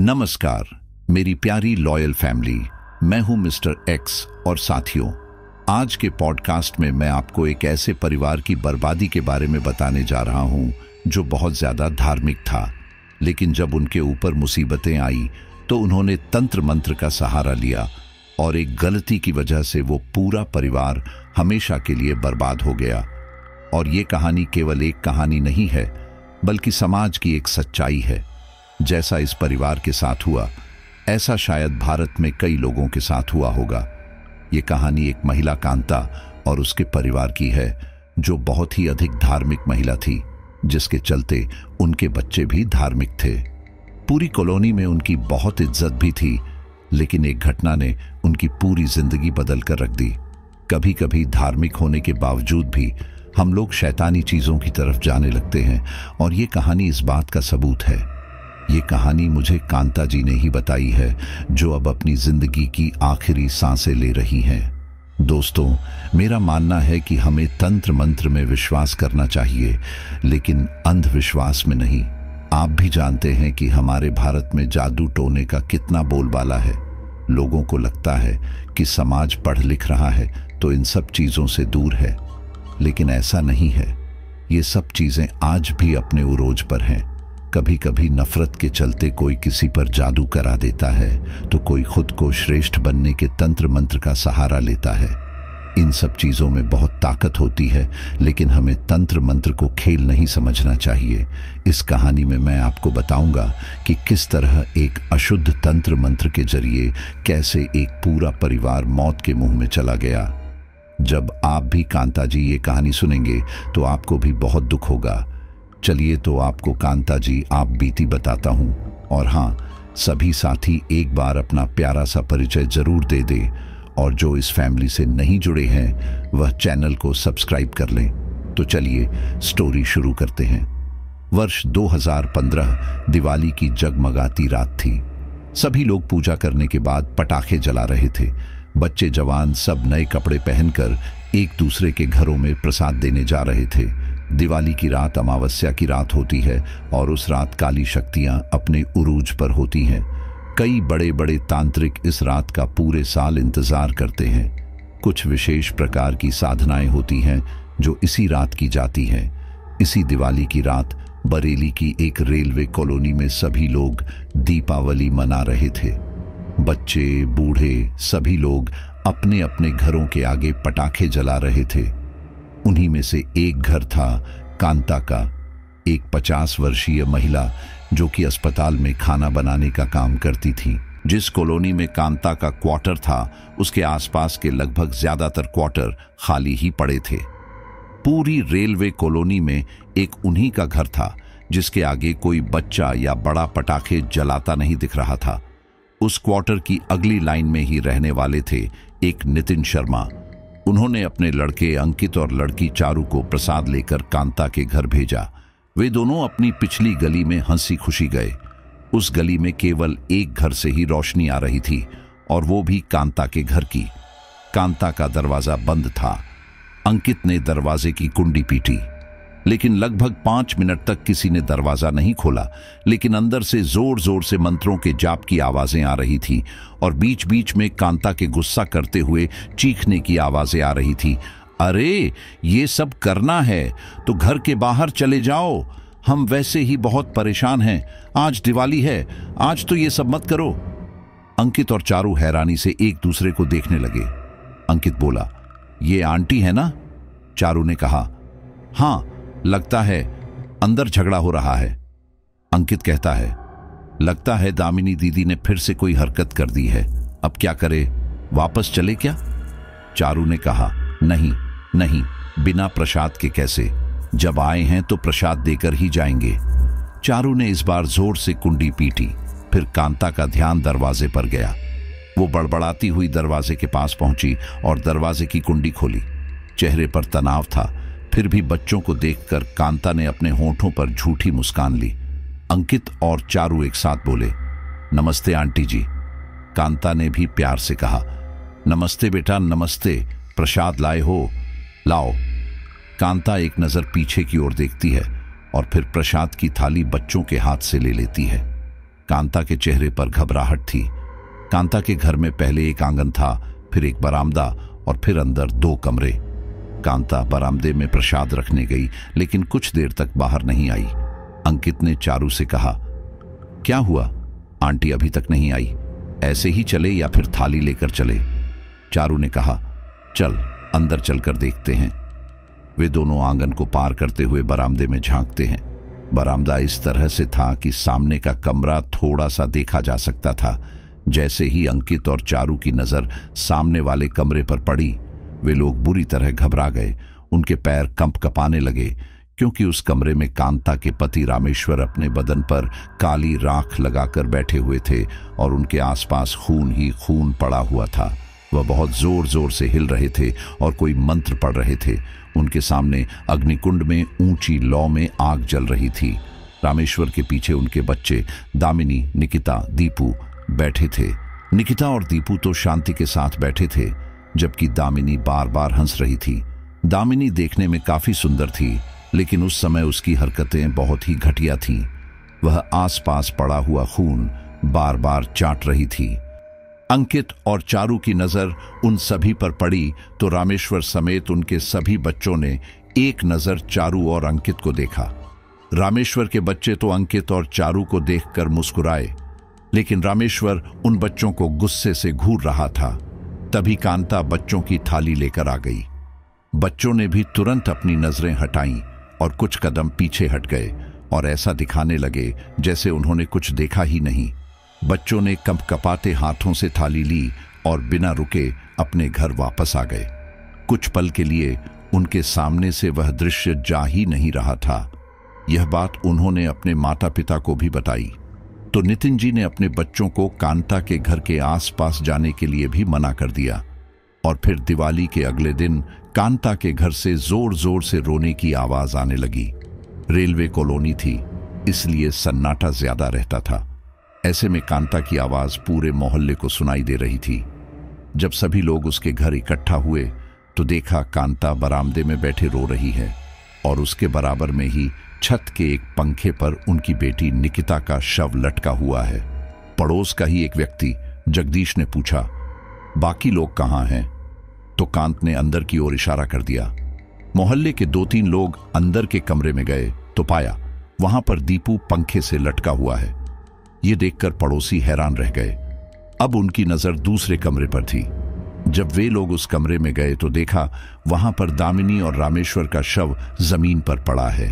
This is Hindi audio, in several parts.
नमस्कार मेरी प्यारी लॉयल फैमिली, मैं हूं मिस्टर एक्स और साथियों, आज के पॉडकास्ट में मैं आपको एक ऐसे परिवार की बर्बादी के बारे में बताने जा रहा हूं जो बहुत ज्यादा धार्मिक था, लेकिन जब उनके ऊपर मुसीबतें आई तो उन्होंने तंत्र मंत्र का सहारा लिया और एक गलती की वजह से वो पूरा परिवार हमेशा के लिए बर्बाद हो गया। और ये कहानी केवल एक कहानी नहीं है, बल्कि समाज की एक सच्चाई है। जैसा इस परिवार के साथ हुआ, ऐसा शायद भारत में कई लोगों के साथ हुआ होगा। ये कहानी एक महिला कांता और उसके परिवार की है, जो बहुत ही अधिक धार्मिक महिला थी, जिसके चलते उनके बच्चे भी धार्मिक थे। पूरी कॉलोनी में उनकी बहुत इज्जत भी थी, लेकिन एक घटना ने उनकी पूरी जिंदगी बदल कर रख दी। कभी कभी धार्मिक होने के बावजूद भी हम लोग शैतानी चीजों की तरफ जाने लगते हैं, और ये कहानी इस बात का सबूत है। ये कहानी मुझे कांता जी ने ही बताई है, जो अब अपनी जिंदगी की आखिरी सांसें ले रही हैं। दोस्तों, मेरा मानना है कि हमें तंत्र मंत्र में विश्वास करना चाहिए, लेकिन अंधविश्वास में नहीं। आप भी जानते हैं कि हमारे भारत में जादू टोने का कितना बोलबाला है। लोगों को लगता है कि समाज पढ़ लिख रहा है तो इन सब चीजों से दूर है, लेकिन ऐसा नहीं है। ये सब चीजें आज भी अपने उरोज पर हैं। कभी कभी नफरत के चलते कोई किसी पर जादू करा देता है, तो कोई खुद को श्रेष्ठ बनने के तंत्र मंत्र का सहारा लेता है। इन सब चीजों में बहुत ताकत होती है, लेकिन हमें तंत्र मंत्र को खेल नहीं समझना चाहिए। इस कहानी में मैं आपको बताऊंगा कि किस तरह एक अशुद्ध तंत्र मंत्र के जरिए कैसे एक पूरा परिवार मौत के मुंह में चला गया। जब आप भी कांता जी ये कहानी सुनेंगे तो आपको भी बहुत दुख होगा। चलिए तो आपको कांता जी आप बीती बताता हूं। और हाँ, सभी साथी एक बार अपना प्यारा सा परिचय जरूर दे दे, और जो इस फैमिली से नहीं जुड़े हैं वह चैनल को सब्सक्राइब कर लें। तो चलिए स्टोरी शुरू करते हैं। वर्ष 2015 दिवाली की जगमगाती रात थी। सभी लोग पूजा करने के बाद पटाखे जला रहे थे। बच्चे जवान सब नए कपड़े पहनकर एक दूसरे के घरों में प्रसाद देने जा रहे थे। दिवाली की रात अमावस्या की रात होती है, और उस रात काली शक्तियां अपने उरूज पर होती हैं। कई बड़े बड़े तांत्रिक इस रात का पूरे साल इंतजार करते हैं। कुछ विशेष प्रकार की साधनाएं होती हैं जो इसी रात की जाती हैं। इसी दिवाली की रात बरेली की एक रेलवे कॉलोनी में सभी लोग दीपावली मना रहे थे। बच्चे बूढ़े सभी लोग अपने अपने घरों के आगे पटाखे जला रहे थे। उन्हीं में से एक घर था कांता का, एक 50 वर्षीय महिला जो कि अस्पताल में खाना बनाने का काम करती थी। जिस कॉलोनी में कांता का क्वार्टर था, उसके आसपास के लगभग ज्यादातर क्वार्टर खाली ही पड़े थे। पूरी रेलवे कॉलोनी में एक उन्हीं का घर था जिसके आगे कोई बच्चा या बड़ा पटाखे जलाता नहीं दिख रहा था। उस क्वार्टर की अगली लाइन में ही रहने वाले थे एक नितिन शर्मा। उन्होंने अपने लड़के अंकित और लड़की चारू को प्रसाद लेकर कांता के घर भेजा। वे दोनों अपनी पिछली गली में हंसी खुशी गए। उस गली में केवल एक घर से ही रोशनी आ रही थी, और वो भी कांता के घर की। कांता का दरवाजा बंद था। अंकित ने दरवाजे की कुंडी पीटी, लेकिन लगभग 5 मिनट तक किसी ने दरवाजा नहीं खोला। लेकिन अंदर से जोर जोर से मंत्रों के जाप की आवाजें आ रही थी, और बीच बीच में कांता के गुस्सा करते हुए चीखने की आवाजें आ रही थी। अरे, ये सब करना है तो घर के बाहर चले जाओ, हम वैसे ही बहुत परेशान हैं। आज दिवाली है, आज तो ये सब मत करो। अंकित और चारू हैरानी से एक दूसरे को देखने लगे। अंकित बोला, ये आंटी है ना? चारू ने कहा, हाँ, लगता है अंदर झगड़ा हो रहा है। अंकित कहता है, लगता है दामिनी दीदी ने फिर से कोई हरकत कर दी है। अब क्या करे, वापस चले क्या? चारू ने कहा, नहीं नहीं, बिना प्रसाद के कैसे? जब आए हैं तो प्रसाद देकर ही जाएंगे। चारू ने इस बार जोर से कुंडी पीटी। फिर कांता का ध्यान दरवाजे पर गया। वो बड़बड़ाती हुई दरवाजे के पास पहुंची और दरवाजे की कुंडी खोली। चेहरे पर तनाव था, फिर भी बच्चों को देखकर कांता ने अपने होंठों पर झूठी मुस्कान ली। अंकित और चारू एक साथ बोले, नमस्ते आंटी जी। कांता ने भी प्यार से कहा, नमस्ते बेटा, नमस्ते। प्रसाद लाए हो? लाओ। कांता एक नजर पीछे की ओर देखती है और फिर प्रसाद की थाली बच्चों के हाथ से ले लेती है। कांता के चेहरे पर घबराहट थी। कांता के घर में पहले एक आंगन था, फिर एक बरामदा और फिर अंदर 2 कमरे। कांता बरामदे में प्रसाद रखने गई, लेकिन कुछ देर तक बाहर नहीं आई। अंकित ने चारू से कहा, क्या हुआ? आंटी अभी तक नहीं आई, ऐसे ही चले या फिर थाली लेकर चले? चारू ने कहा, चल अंदर चलकर देखते हैं। वे दोनों आंगन को पार करते हुए बरामदे में झांकते हैं। बरामदा इस तरह से था कि सामने का कमरा थोड़ा सा देखा जा सकता था। जैसे ही अंकित और चारू की नजर सामने वाले कमरे पर पड़ी, वे लोग बुरी तरह घबरा गए। उनके पैर कंप कपाने लगे, क्योंकि उस कमरे में कांता के पति रामेश्वर अपने बदन पर काली राख लगाकर बैठे हुए थे और उनके आसपास खून ही खून पड़ा हुआ था। वह बहुत जोर जोर से हिल रहे थे और कोई मंत्र पढ़ रहे थे। उनके सामने अग्निकुंड में ऊंची लौ में आग जल रही थी। रामेश्वर के पीछे उनके बच्चे दामिनी, निकिता, दीपू बैठे थे। निकिता और दीपू तो शांति के साथ बैठे थे, जबकि दामिनी बार बार हंस रही थी। दामिनी देखने में काफी सुंदर थी, लेकिन उस समय उसकी हरकतें बहुत ही घटिया थीं। वह आसपास पड़ा हुआ खून बार बार चाट रही थी। अंकित और चारू की नजर उन सभी पर पड़ी तो रामेश्वर समेत उनके सभी बच्चों ने एक नजर चारू और अंकित को देखा। रामेश्वर के बच्चे तो अंकित और चारू को देखकर मुस्कुराए, लेकिन रामेश्वर उन बच्चों को गुस्से से घूर रहा था। तभी कांता बच्चों की थाली लेकर आ गई। बच्चों ने भी तुरंत अपनी नजरें हटाईं और कुछ कदम पीछे हट गए और ऐसा दिखाने लगे जैसे उन्होंने कुछ देखा ही नहीं। बच्चों ने कंपकपाते हाथों से थाली ली और बिना रुके अपने घर वापस आ गए। कुछ पल के लिए उनके सामने से वह दृश्य जा ही नहीं रहा था। यह बात उन्होंने अपने माता पिता को भी बताई तो नितिन जी ने अपने बच्चों को कांता के घर के आसपास जाने के लिए भी मना कर दिया। और फिर दिवाली के अगले दिन कांता के घर से जोर जोर से रोने की आवाज आने लगी। रेलवे कॉलोनी थी, इसलिए सन्नाटा ज्यादा रहता था। ऐसे में कांता की आवाज पूरे मोहल्ले को सुनाई दे रही थी। जब सभी लोग उसके घर इकट्ठा हुए तो देखा कांता बरामदे में बैठे रो रही है और उसके बराबर में ही छत के एक पंखे पर उनकी बेटी निकिता का शव लटका हुआ है। पड़ोस का ही एक व्यक्ति जगदीश ने पूछा, बाकी लोग कहाँ हैं? तो कांत ने अंदर की ओर इशारा कर दिया। मोहल्ले के 2-3 लोग अंदर के कमरे में गए तो पाया वहां पर दीपू पंखे से लटका हुआ है। ये देखकर पड़ोसी हैरान रह गए। अब उनकी नजर दूसरे कमरे पर थी। जब वे लोग उस कमरे में गए तो देखा वहां पर दामिनी और रामेश्वर का शव जमीन पर पड़ा है।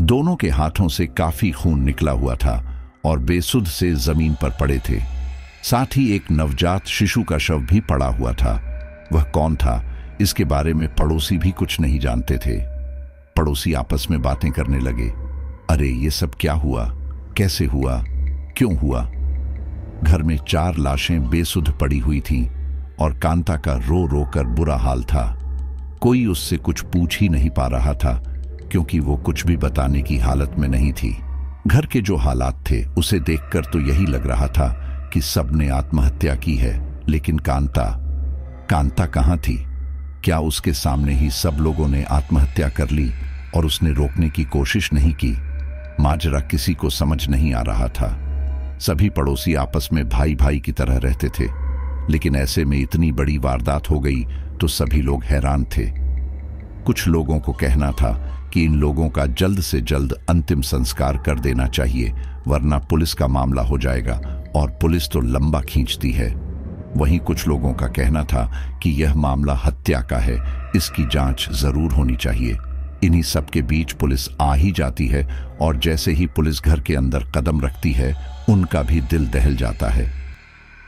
दोनों के हाथों से काफी खून निकला हुआ था और बेसुध से जमीन पर पड़े थे। साथ ही एक नवजात शिशु का शव भी पड़ा हुआ था। वह कौन था, इसके बारे में पड़ोसी भी कुछ नहीं जानते थे। पड़ोसी आपस में बातें करने लगे, अरे ये सब क्या हुआ, कैसे हुआ, क्यों हुआ? घर में 4 लाशें बेसुध पड़ी हुई थीं और कांता का रो रो कर बुरा हाल था। कोई उससे कुछ पूछ ही नहीं पा रहा था, क्योंकि वो कुछ भी बताने की हालत में नहीं थी। घर के जो हालात थे उसे देखकर तो यही लग रहा था कि सबने आत्महत्या की है, लेकिन कांता कहाँ थी? क्या उसके सामने ही सब लोगों ने आत्महत्या कर ली और उसने रोकने की कोशिश नहीं की? माजरा किसी को समझ नहीं आ रहा था। सभी पड़ोसी आपस में भाई भाई की तरह रहते थे, लेकिन ऐसे में इतनी बड़ी वारदात हो गई तो सभी लोग हैरान थे। कुछ लोगों को कहना था कि इन लोगों का जल्द से जल्द अंतिम संस्कार कर देना चाहिए, वरना पुलिस का मामला हो जाएगा और पुलिस तो लंबा खींचती है। वहीं कुछ लोगों का कहना था कि यह मामला हत्या का है, इसकी जांच जरूर होनी चाहिए। इन्हीं सब के बीच पुलिस आ ही जाती है और जैसे ही पुलिस घर के अंदर कदम रखती है उनका भी दिल दहल जाता है।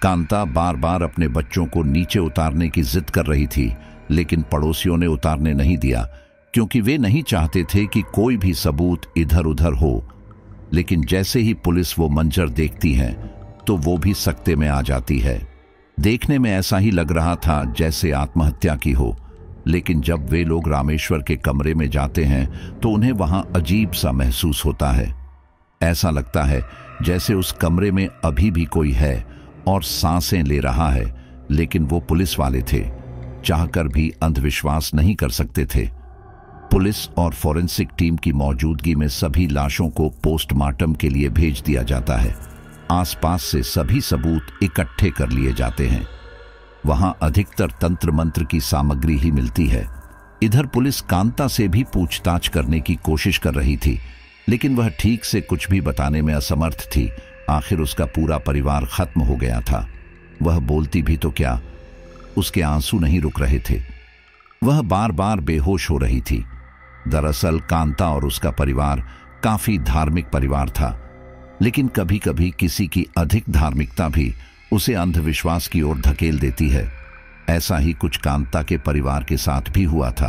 कांता बार बार अपने बच्चों को नीचे उतारने की जिद कर रही थी, लेकिन पड़ोसियों ने उतारने नहीं दिया, क्योंकि वे नहीं चाहते थे कि कोई भी सबूत इधर उधर हो। लेकिन जैसे ही पुलिस वो मंजर देखती है तो वो भी सकते में आ जाती है। देखने में ऐसा ही लग रहा था जैसे आत्महत्या की हो, लेकिन जब वे लोग रामेश्वर के कमरे में जाते हैं तो उन्हें वहां अजीब सा महसूस होता है। ऐसा लगता है जैसे उस कमरे में अभी भी कोई है और सांसें ले रहा है, लेकिन वो पुलिस वाले थे, चाहकर भी अंधविश्वास नहीं कर सकते थे। पुलिस और फॉरेंसिक टीम की मौजूदगी में सभी लाशों को पोस्टमार्टम के लिए भेज दिया जाता है। आसपास से सभी सबूत इकट्ठे कर लिए जाते हैं। वहां अधिकतर तंत्र मंत्र की सामग्री ही मिलती है। इधर पुलिस कांता से भी पूछताछ करने की कोशिश कर रही थी, लेकिन वह ठीक से कुछ भी बताने में असमर्थ थी। आखिर उसका पूरा परिवार खत्म हो गया था। वह बोलती भी तो क्या, उसके आंसू नहीं रुक रहे थे। वह बार बार बेहोश हो रही थी। दरअसल कांता और उसका परिवार काफी धार्मिक परिवार था, लेकिन कभी कभी किसी की अधिक धार्मिकता भी उसे अंधविश्वास की ओर धकेल देती है। ऐसा ही कुछ कांता के परिवार के साथ भी हुआ था।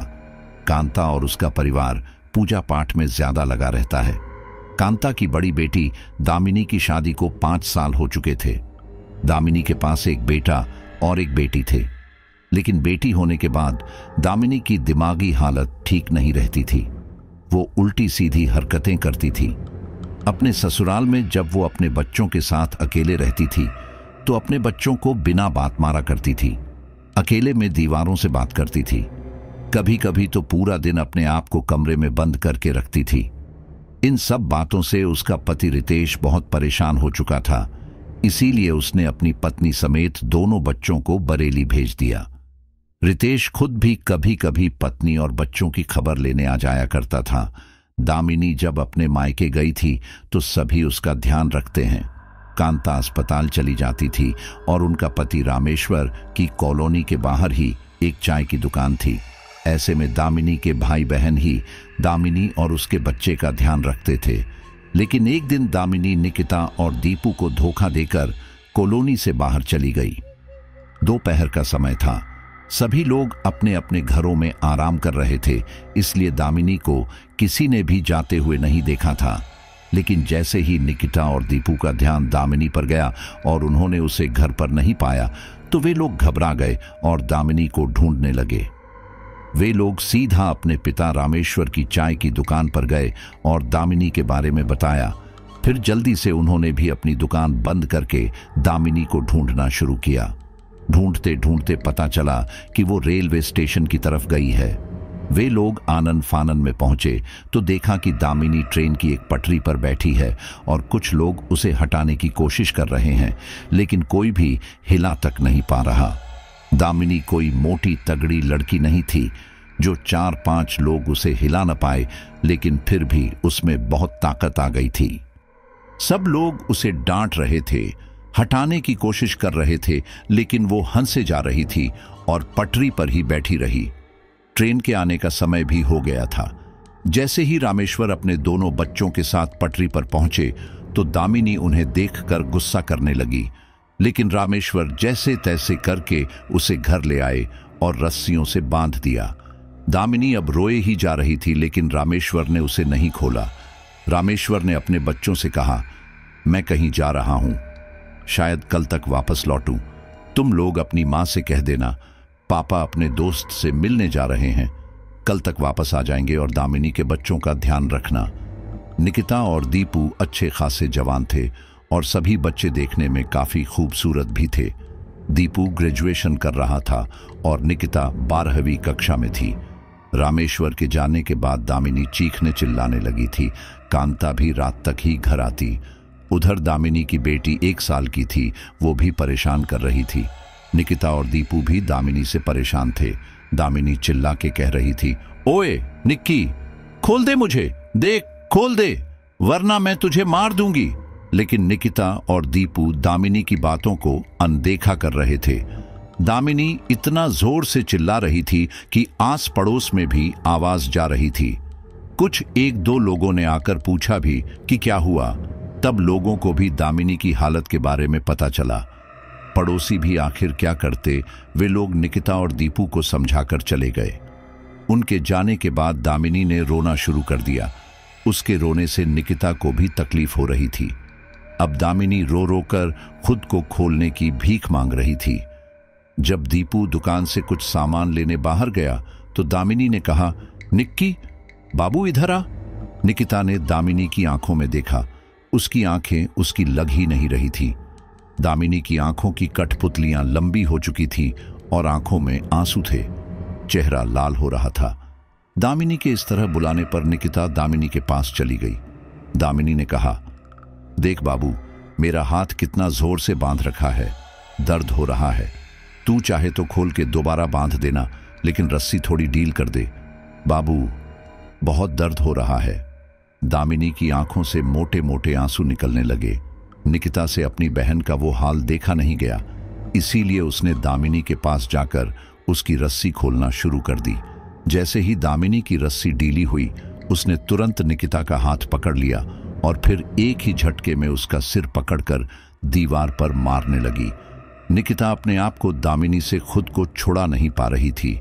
कांता और उसका परिवार पूजा पाठ में ज्यादा लगा रहता है। कांता की बड़ी बेटी दामिनी की शादी को 5 साल हो चुके थे। दामिनी के पास एक बेटा और एक बेटी थे, लेकिन बेटी होने के बाद दामिनी की दिमागी हालत ठीक नहीं रहती थी। वो उल्टी सीधी हरकतें करती थी। अपने ससुराल में जब वो अपने बच्चों के साथ अकेले रहती थी तो अपने बच्चों को बिना बात मारा करती थी। अकेले में दीवारों से बात करती थी। कभी कभी तो पूरा दिन अपने आप को कमरे में बंद करके रखती थी। इन सब बातों से उसका पति रितेश बहुत परेशान हो चुका था। इसीलिए उसने अपनी पत्नी समेत दोनों बच्चों को बरेली भेज दिया। रितेश खुद भी कभी कभी पत्नी और बच्चों की खबर लेने आ जाया करता था। दामिनी जब अपने मायके गई थी तो सभी उसका ध्यान रखते हैं। कांता अस्पताल चली जाती थी और उनका पति रामेश्वर की कॉलोनी के बाहर ही एक चाय की दुकान थी। ऐसे में दामिनी के भाई बहन ही दामिनी और उसके बच्चे का ध्यान रखते थे। लेकिन एक दिन दामिनी निकिता और दीपू को धोखा देकर कॉलोनी से बाहर चली गई। दोपहर का समय था। सभी लोग अपने अपने घरों में आराम कर रहे थे, इसलिए दामिनी को किसी ने भी जाते हुए नहीं देखा था। लेकिन जैसे ही निकिता और दीपू का ध्यान दामिनी पर गया और उन्होंने उसे घर पर नहीं पाया तो वे लोग घबरा गए और दामिनी को ढूंढने लगे। वे लोग सीधा अपने पिता रामेश्वर की चाय की दुकान पर गए और दामिनी के बारे में बताया। फिर जल्दी से उन्होंने भी अपनी दुकान बंद करके दामिनी को ढूंढना शुरू किया। ढूंढते ढूंढते पता चला कि वो रेलवे स्टेशन की तरफ गई है। वे लोग आनन फानन में पहुंचे तो देखा कि दामिनी ट्रेन की एक पटरी पर बैठी है और कुछ लोग उसे हटाने की कोशिश कर रहे हैं, लेकिन कोई भी हिला तक नहीं पा रहा। दामिनी कोई मोटी तगड़ी लड़की नहीं थी जो 4-5 लोग उसे हिला न पाए, लेकिन फिर भी उसमें बहुत ताकत आ गई थी। सब लोग उसे डांट रहे थे, हटाने की कोशिश कर रहे थे, लेकिन वो हंसे जा रही थी और पटरी पर ही बैठी रही। ट्रेन के आने का समय भी हो गया था। जैसे ही रामेश्वर अपने दोनों बच्चों के साथ पटरी पर पहुंचे तो दामिनी उन्हें देखकर गुस्सा करने लगी, लेकिन रामेश्वर जैसे तैसे करके उसे घर ले आए और रस्सियों से बांध दिया। दामिनी अब रोए ही जा रही थी, लेकिन रामेश्वर ने उसे नहीं खोला। रामेश्वर ने अपने बच्चों से कहा, मैं कहीं जा रहा हूं, शायद कल तक वापस लौटूं। तुम लोग अपनी मां से कह देना पापा अपने दोस्त से मिलने जा रहे हैं, कल तक वापस आ जाएंगे और दामिनी के बच्चों का ध्यान रखना। निकिता और दीपू अच्छे खासे जवान थे और सभी बच्चे देखने में काफी खूबसूरत भी थे। दीपू ग्रेजुएशन कर रहा था और निकिता 12वीं कक्षा में थी। रामेश्वर के जाने के बाद दामिनी चीखने चिल्लाने लगी थी। कांता भी रात तक ही घर आती। उधर दामिनी की बेटी 1 साल की थी, वो भी परेशान कर रही थी। निकिता और दीपू भी दामिनी से परेशान थे। दामिनी चिल्ला के कह रही थी, ओए निक्की, खोल दे मुझे, देख खोल दे, वरना मैं तुझे मार दूंगी। लेकिन निकिता और दीपू दामिनी की बातों को अनदेखा कर रहे थे। दामिनी इतना जोर से चिल्ला रही थी कि आस पड़ोस में भी आवाज जा रही थी। कुछ 1-2 लोगों ने आकर पूछा भी कि क्या हुआ। तब लोगों को भी दामिनी की हालत के बारे में पता चला। पड़ोसी भी आखिर क्या करते, वे लोग निकिता और दीपू को समझाकर चले गए। उनके जाने के बाद दामिनी ने रोना शुरू कर दिया। उसके रोने से निकिता को भी तकलीफ हो रही थी। अब दामिनी रो रो कर खुद को खोलने की भीख मांग रही थी। जब दीपू दुकान से कुछ सामान लेने बाहर गया तो दामिनी ने कहा, निक्की बाबू इधर आ। निकिता ने दामिनी की आंखों में देखा। उसकी आंखें उसकी लग ही नहीं रही थी। दामिनी की आंखों की कठपुतलियां लंबी हो चुकी थी और आंखों में आंसू थे। चेहरा लाल हो रहा था। दामिनी के इस तरह बुलाने पर निकिता दामिनी के पास चली गई। दामिनी ने कहा, देख बाबू, मेरा हाथ कितना जोर से बांध रखा है, दर्द हो रहा है। तू चाहे तो खोल के दोबारा बांध देना, लेकिन रस्सी थोड़ी ढील कर दे। बाबू, बहुत दर्द हो रहा है। दामिनी की आंखों से मोटे मोटे आंसू निकलने लगे। निकिता से अपनी बहन का वो हाल देखा नहीं गया, इसीलिए उसने दामिनी के पास जाकर उसकी रस्सी खोलना शुरू कर दी। जैसे ही दामिनी की रस्सी ढीली हुई, उसने तुरंत निकिता का हाथ पकड़ लिया और फिर एक ही झटके में उसका सिर पकड़कर दीवार पर मारने लगी। निकिता अपने आप को दामिनी से खुद को छुड़ा नहीं पा रही थी।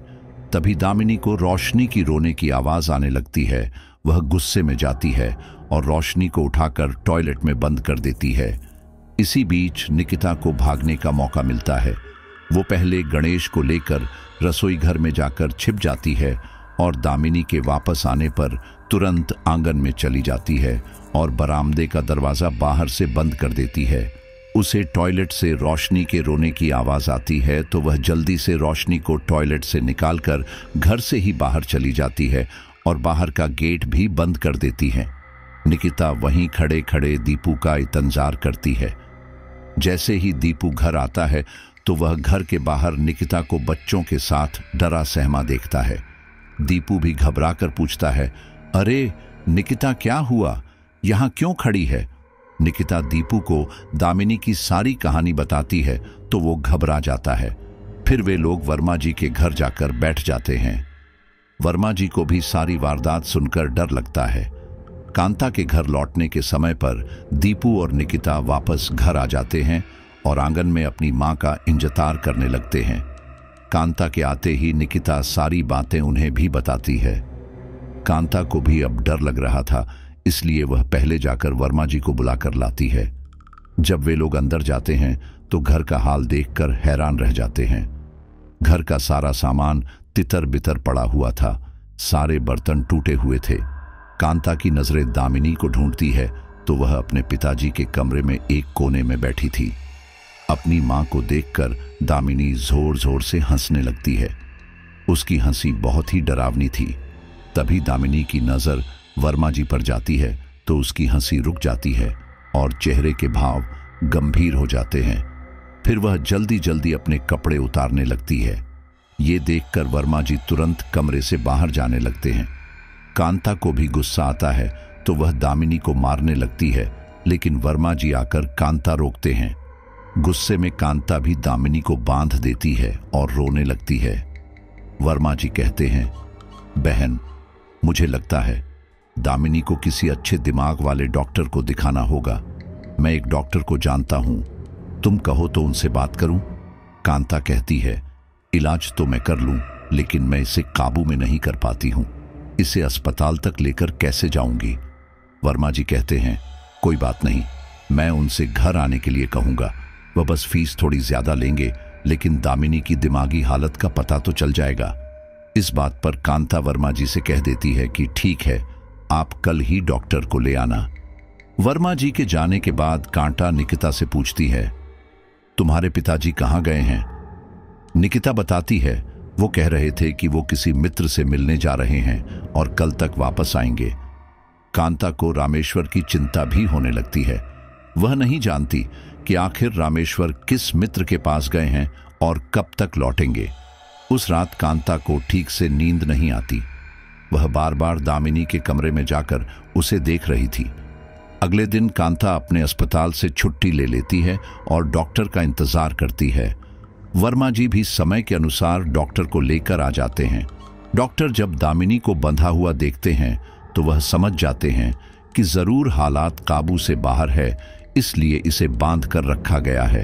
तभी दामिनी को रोशनी की रोने की आवाज आने लगती है। वह गुस्से में जाती है और रोशनी को उठाकर टॉयलेट में बंद कर देती है। इसी बीच निकिता को भागने का मौका मिलता है। वो पहले गणेश को लेकर रसोई घर में जाकर छिप जाती है और दामिनी के वापस आने पर तुरंत आंगन में चली जाती है और बरामदे का दरवाजा बाहर से बंद कर देती है। उसे टॉयलेट से रोशनी के रोने की आवाज आती है तो वह जल्दी से रोशनी को टॉयलेट से निकालकर घर से ही बाहर चली जाती है और बाहर का गेट भी बंद कर देती है। निकिता वहीं खड़े खड़े दीपू का इंतजार करती है। जैसे ही दीपू घर आता है तो वह घर के बाहर निकिता को बच्चों के साथ डरा सहमा देखता है। दीपू भी घबराकर पूछता है, अरे निकिता, क्या हुआ? यहां क्यों खड़ी है? निकिता दीपू को दामिनी की सारी कहानी बताती है तो वो घबरा जाता है। फिर वे लोग वर्मा जी के घर जाकर बैठ जाते हैं। वर्मा जी को भी सारी वारदात सुनकर डर लगता है। कांता के घर लौटने के समय पर दीपू और निकिता वापस घर आ जाते हैं और आंगन में अपनी मां का इंतजार करने लगते हैं। कांता के आते ही निकिता सारी बातें उन्हें भी बताती है। कांता को भी अब डर लग रहा था, इसलिए वह पहले जाकर वर्मा जी को बुलाकर लाती है। जब वे लोग अंदर जाते हैं तो घर का हाल देखकर हैरान रह जाते हैं। घर का सारा सामान तितर बितर पड़ा हुआ था, सारे बर्तन टूटे हुए थे। कांता की नजरें दामिनी को ढूंढती है तो वह अपने पिताजी के कमरे में एक कोने में बैठी थी। अपनी मां को देखकर दामिनी जोर जोर से हंसने लगती है। उसकी हंसी बहुत ही डरावनी थी। तभी दामिनी की नजर वर्मा जी पर जाती है तो उसकी हंसी रुक जाती है और चेहरे के भाव गंभीर हो जाते हैं। फिर वह जल्दी जल्दी अपने कपड़े उतारने लगती है। ये देखकर वर्मा जी तुरंत कमरे से बाहर जाने लगते हैं। कांता को भी गुस्सा आता है तो वह दामिनी को मारने लगती है, लेकिन वर्मा जी आकर कांता रोकते हैं। गुस्से में कांता भी दामिनी को बांध देती है और रोने लगती है। वर्मा जी कहते हैं, बहन, मुझे लगता है दामिनी को किसी अच्छे दिमाग वाले डॉक्टर को दिखाना होगा। मैं एक डॉक्टर को जानता हूं, तुम कहो तो उनसे बात करूं? कांता कहती है, इलाज तो मैं कर लूं, लेकिन मैं इसे काबू में नहीं कर पाती हूं। इसे अस्पताल तक लेकर कैसे जाऊंगी? वर्मा जी कहते हैं, कोई बात नहीं, मैं उनसे घर आने के लिए कहूंगा। वह बस फीस थोड़ी ज्यादा लेंगे, लेकिन दामिनी की दिमागी हालत का पता तो चल जाएगा। इस बात पर कांता वर्मा जी से कह देती है कि ठीक है, आप कल ही डॉक्टर को ले आना। वर्मा जी के जाने के बाद कांता निकिता से पूछती है, तुम्हारे पिताजी कहाँ गए हैं? निकिता बताती है, वो कह रहे थे कि वो किसी मित्र से मिलने जा रहे हैं और कल तक वापस आएंगे। कांता को रामेश्वर की चिंता भी होने लगती है। वह नहीं जानती कि आखिर रामेश्वर किस मित्र के पास गए हैं और कब तक लौटेंगे। उस रात कांता को ठीक से नींद नहीं आती। वह बार बार दामिनी के कमरे में जाकर उसे देख रही थी। अगले दिन कांता अपने अस्पताल से छुट्टी ले लेती है और डॉक्टर का इंतजार करती है। वर्मा जी भी समय के अनुसार डॉक्टर को लेकर आ जाते हैं। डॉक्टर जब दामिनी को बंधा हुआ देखते हैं तो वह समझ जाते हैं कि जरूर हालात काबू से बाहर है, इसलिए इसे बांध कर रखा गया है।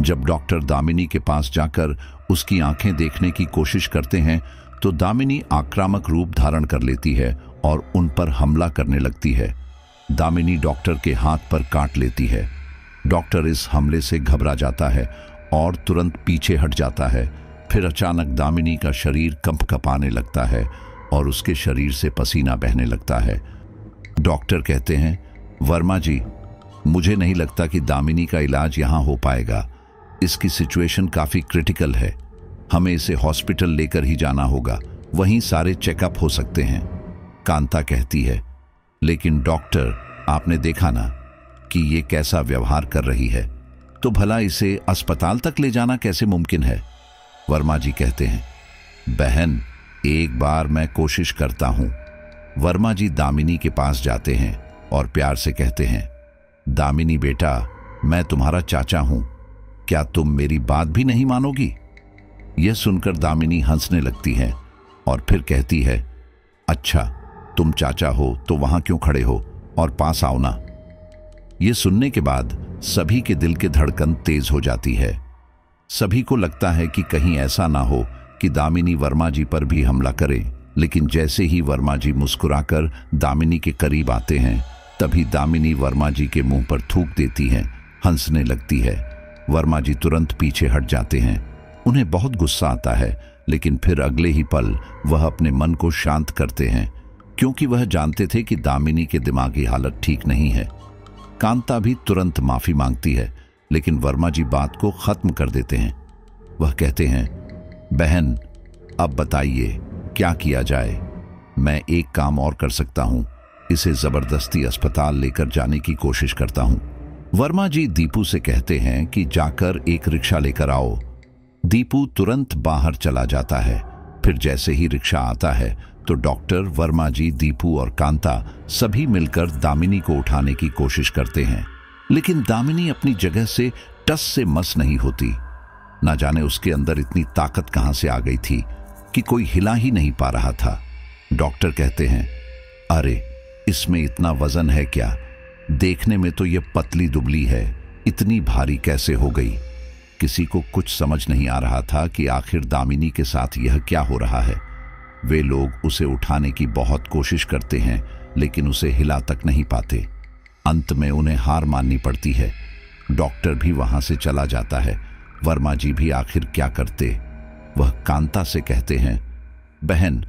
जब डॉक्टर दामिनी के पास जाकर उसकी आंखें देखने की कोशिश करते हैं तो दामिनी आक्रामक रूप धारण कर लेती है और उन पर हमला करने लगती है। दामिनी डॉक्टर के हाथ पर काट लेती है। डॉक्टर इस हमले से घबरा जाता है और तुरंत पीछे हट जाता है। फिर अचानक दामिनी का शरीर कंपकपाने लगता है और उसके शरीर से पसीना बहने लगता है। डॉक्टर कहते हैं, वर्मा जी, मुझे नहीं लगता कि दामिनी का इलाज यहाँ हो पाएगा। इसकी सिचुएशन काफ़ी क्रिटिकल है। हमें इसे हॉस्पिटल लेकर ही जाना होगा, वहीं सारे चेकअप हो सकते हैं। कांता कहती है, लेकिन डॉक्टर, आपने देखा ना, कि ये कैसा व्यवहार कर रही है, तो भला इसे अस्पताल तक ले जाना कैसे मुमकिन है? वर्मा जी कहते हैं, बहन एक बार मैं कोशिश करता हूं। वर्मा जी दामिनी के पास जाते हैं और प्यार से कहते हैं, दामिनी बेटा, मैं तुम्हारा चाचा हूं, क्या तुम मेरी बात भी नहीं मानोगी? यह सुनकर दामिनी हंसने लगती है और फिर कहती है, अच्छा तुम चाचा हो तो वहां क्यों खड़े हो, और पास आओ ना। यह सुनने के बाद सभी के दिल के धड़कन तेज हो जाती है। सभी को लगता है कि कहीं ऐसा ना हो कि दामिनी वर्मा जी पर भी हमला करे, लेकिन जैसे ही वर्मा जी मुस्कुराकर दामिनी के करीब आते हैं, तभी दामिनी वर्मा जी के मुंह पर थूक देती है, हंसने लगती है। वर्मा जी तुरंत पीछे हट जाते हैं। उन्हें बहुत गुस्सा आता है, लेकिन फिर अगले ही पल वह अपने मन को शांत करते हैं, क्योंकि वह जानते थे कि दामिनी के दिमागी हालत ठीक नहीं है। कांता भी तुरंत माफी मांगती है, लेकिन वर्मा जी बात को खत्म कर देते हैं। वह कहते हैं, बहन अब बताइए क्या किया जाए? मैं एक काम और कर सकता हूं, इसे जबरदस्ती अस्पताल लेकर जाने की कोशिश करता हूं। वर्मा जी दीपू से कहते हैं कि जाकर एक रिक्शा लेकर आओ। दीपू तुरंत बाहर चला जाता है। फिर जैसे ही रिक्शा आता है तो डॉक्टर, वर्मा जी, दीपू और कांता सभी मिलकर दामिनी को उठाने की कोशिश करते हैं, लेकिन दामिनी अपनी जगह से टस से मस नहीं होती। ना जाने उसके अंदर इतनी ताकत कहां से आ गई थी कि कोई हिला ही नहीं पा रहा था। डॉक्टर कहते हैं, अरे इसमें इतना वजन है क्या? देखने में तो ये पतली दुबली है, इतनी भारी कैसे हो गई? किसी को कुछ समझ नहीं आ रहा था कि आखिर दामिनी के साथ यह क्या हो रहा है। वे लोग उसे उठाने की बहुत कोशिश करते हैं, लेकिन उसे हिला तक नहीं पाते। अंत में उन्हें हार माननी पड़ती है। डॉक्टर भी वहां से चला जाता है। वर्मा जी भी आखिर क्या करते? वह कांता से कहते हैं, बहन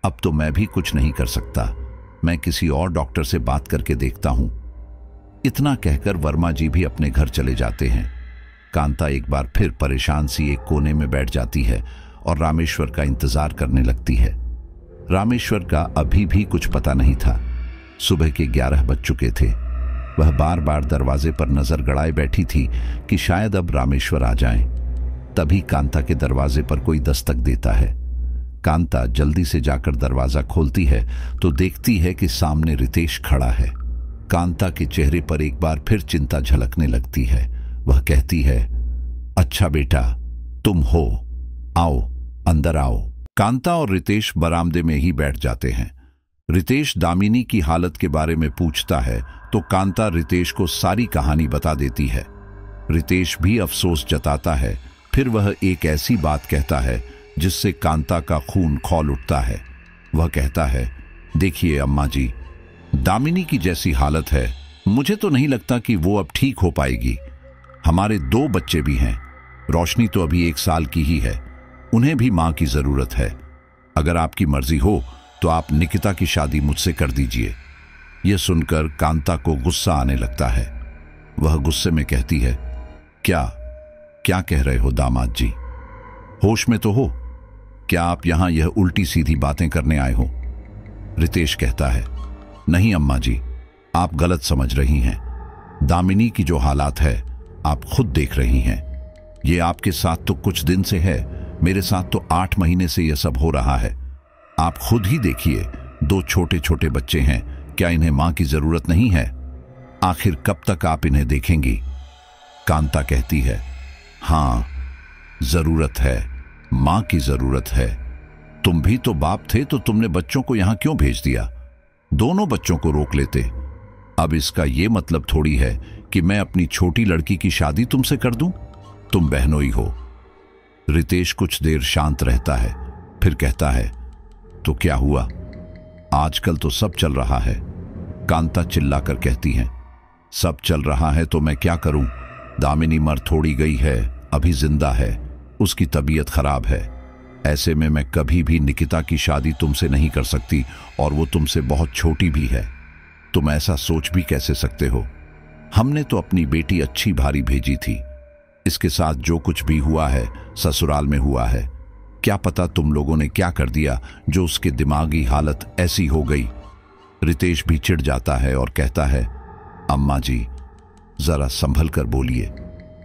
अब तो मैं भी कुछ नहीं कर सकता, मैं किसी और डॉक्टर से बात करके देखता हूं। इतना कहकर वर्मा जी भी अपने घर चले जाते हैं। कांता एक बार फिर परेशान सी एक कोने में बैठ जाती है और रामेश्वर का इंतजार करने लगती है। रामेश्वर का अभी भी कुछ पता नहीं था। सुबह के 11 बज चुके थे। वह बार बार दरवाजे पर नजर गड़ाए बैठी थी कि शायद अब रामेश्वर आ जाएं। तभी कांता के दरवाजे पर कोई दस्तक देता है। कांता जल्दी से जाकर दरवाजा खोलती है तो देखती है कि सामने रितेश खड़ा है। कांता के चेहरे पर एक बार फिर चिंता झलकने लगती है। वह कहती है, अच्छा बेटा तुम हो, आओ अंदर आओ। कांता और रितेश बरामदे में ही बैठ जाते हैं। रितेश दामिनी की हालत के बारे में पूछता है तो कांता रितेश को सारी कहानी बता देती है। रितेश भी अफसोस जताता है। फिर वह एक ऐसी बात कहता है जिससे कांता का खून खौल उठता है। वह कहता है, देखिए अम्मा जी, दामिनी की जैसी हालत है, मुझे तो नहीं लगता कि वो अब ठीक हो पाएगी। हमारे 2 बच्चे भी हैं। रोशनी तो अभी 1 साल की ही है, उन्हें भी मां की जरूरत है। अगर आपकी मर्जी हो तो आप निकिता की शादी मुझसे कर दीजिए। यह सुनकर कांता को गुस्सा आने लगता है। वह गुस्से में कहती है, क्या क्या कह रहे हो दामाद जी? होश में तो हो? क्या आप यहां यह उल्टी सीधी बातें करने आए हो? रितेश कहता है, नहीं अम्मा जी, आप गलत समझ रही हैं। दामिनी की जो हालात है आप खुद देख रही हैं। ये आपके साथ तो कुछ दिन से है, मेरे साथ तो 8 महीने से यह सब हो रहा है। आप खुद ही देखिए, 2 छोटे छोटे बच्चे हैं, क्या इन्हें मां की जरूरत नहीं है? आखिर कब तक आप इन्हें देखेंगी? कांता कहती है, हां जरूरत है, मां की जरूरत है। तुम भी तो बाप थे तो तुमने बच्चों को यहां क्यों भेज दिया? दोनों बच्चों को रोक लेते। अब इसका यह मतलब थोड़ी है कि मैं अपनी छोटी लड़की की शादी तुमसे कर दूं? तुम बहनोई हो। रितेश कुछ देर शांत रहता है, फिर कहता है, तो क्या हुआ? आजकल तो सब चल रहा है। कांता चिल्लाकर कहती है, सब चल रहा है तो मैं क्या करूं? दामिनी मर थोड़ी गई है, अभी जिंदा है, उसकी तबीयत खराब है। ऐसे में मैं कभी भी निकिता की शादी तुमसे नहीं कर सकती, और वो तुमसे बहुत छोटी भी है। तुम ऐसा सोच भी कैसे सकते हो? हमने तो अपनी बेटी अच्छी भारी भेजी थी। इसके साथ जो कुछ भी हुआ है ससुराल में हुआ है। क्या पता तुम लोगों ने क्या कर दिया जो उसके दिमागी हालत ऐसी हो गई। रितेश भी चिढ़ जाता है और कहता है, अम्मा जी, जरा संभल कर बोलिए।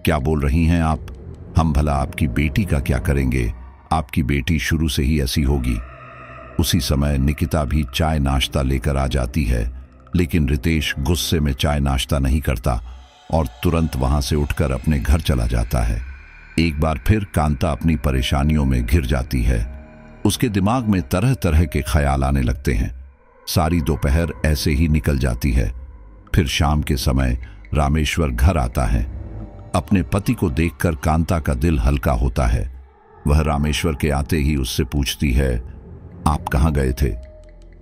क्या बोल रही हैं आप? हम भला आपकी बेटी का क्या करेंगे? आपकी बेटी शुरू से ही ऐसी होगी। उसी समय निकिता भी चाय नाश्ता लेकर आ जाती है, लेकिन रितेश गुस्से में चाय नाश्ता नहीं करता और तुरंत वहां से उठकर अपने घर चला जाता है। एक बार फिर कांता अपनी परेशानियों में घिर जाती है। उसके दिमाग में तरह तरह के ख्याल आने लगते हैं। सारी दोपहर ऐसे ही निकल जाती है। फिर शाम के समय रामेश्वर घर आता है। अपने पति को देखकर कांता का दिल हल्का होता है। वह रामेश्वर के आते ही उससे पूछती है, आप कहाँ गए थे?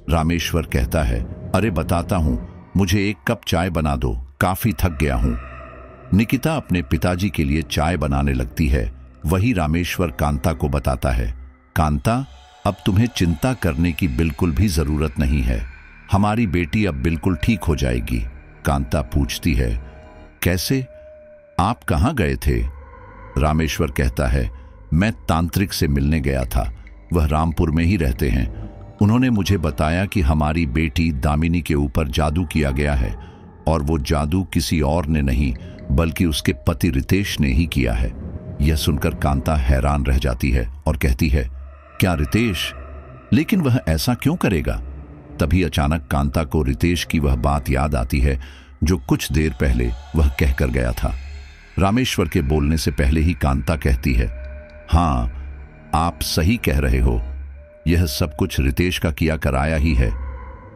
रामेश्वर कहता है, अरे बताता हूं, मुझे एक कप चाय बना दो, काफी थक गया हूं। निकिता अपने पिताजी के लिए चाय बनाने लगती है। वही रामेश्वर कांता को बताता है, कांता, अब तुम्हें चिंता करने की बिल्कुल भी जरूरत नहीं है। हमारी बेटी अब बिल्कुल ठीक हो जाएगी। कांता पूछती है, कैसे? आप कहाँ गए थे? रामेश्वर कहता है, मैं तांत्रिक से मिलने गया था। वह रामपुर में ही रहते हैं। उन्होंने मुझे बताया कि हमारी बेटी दामिनी के ऊपर जादू किया गया है, और वो जादू किसी और ने नहीं बल्कि उसके पति रितेश ने ही किया है। यह सुनकर कांता हैरान रह जाती है और कहती है, क्या रितेश? लेकिन वह ऐसा क्यों करेगा? तभी अचानक कांता को रितेश की वह बात याद आती है जो कुछ देर पहले वह कहकर गया था। रामेश्वर के बोलने से पहले ही कांता कहती है, हाँ, आप सही कह रहे हो। यह सब कुछ रितेश का किया कराया ही है।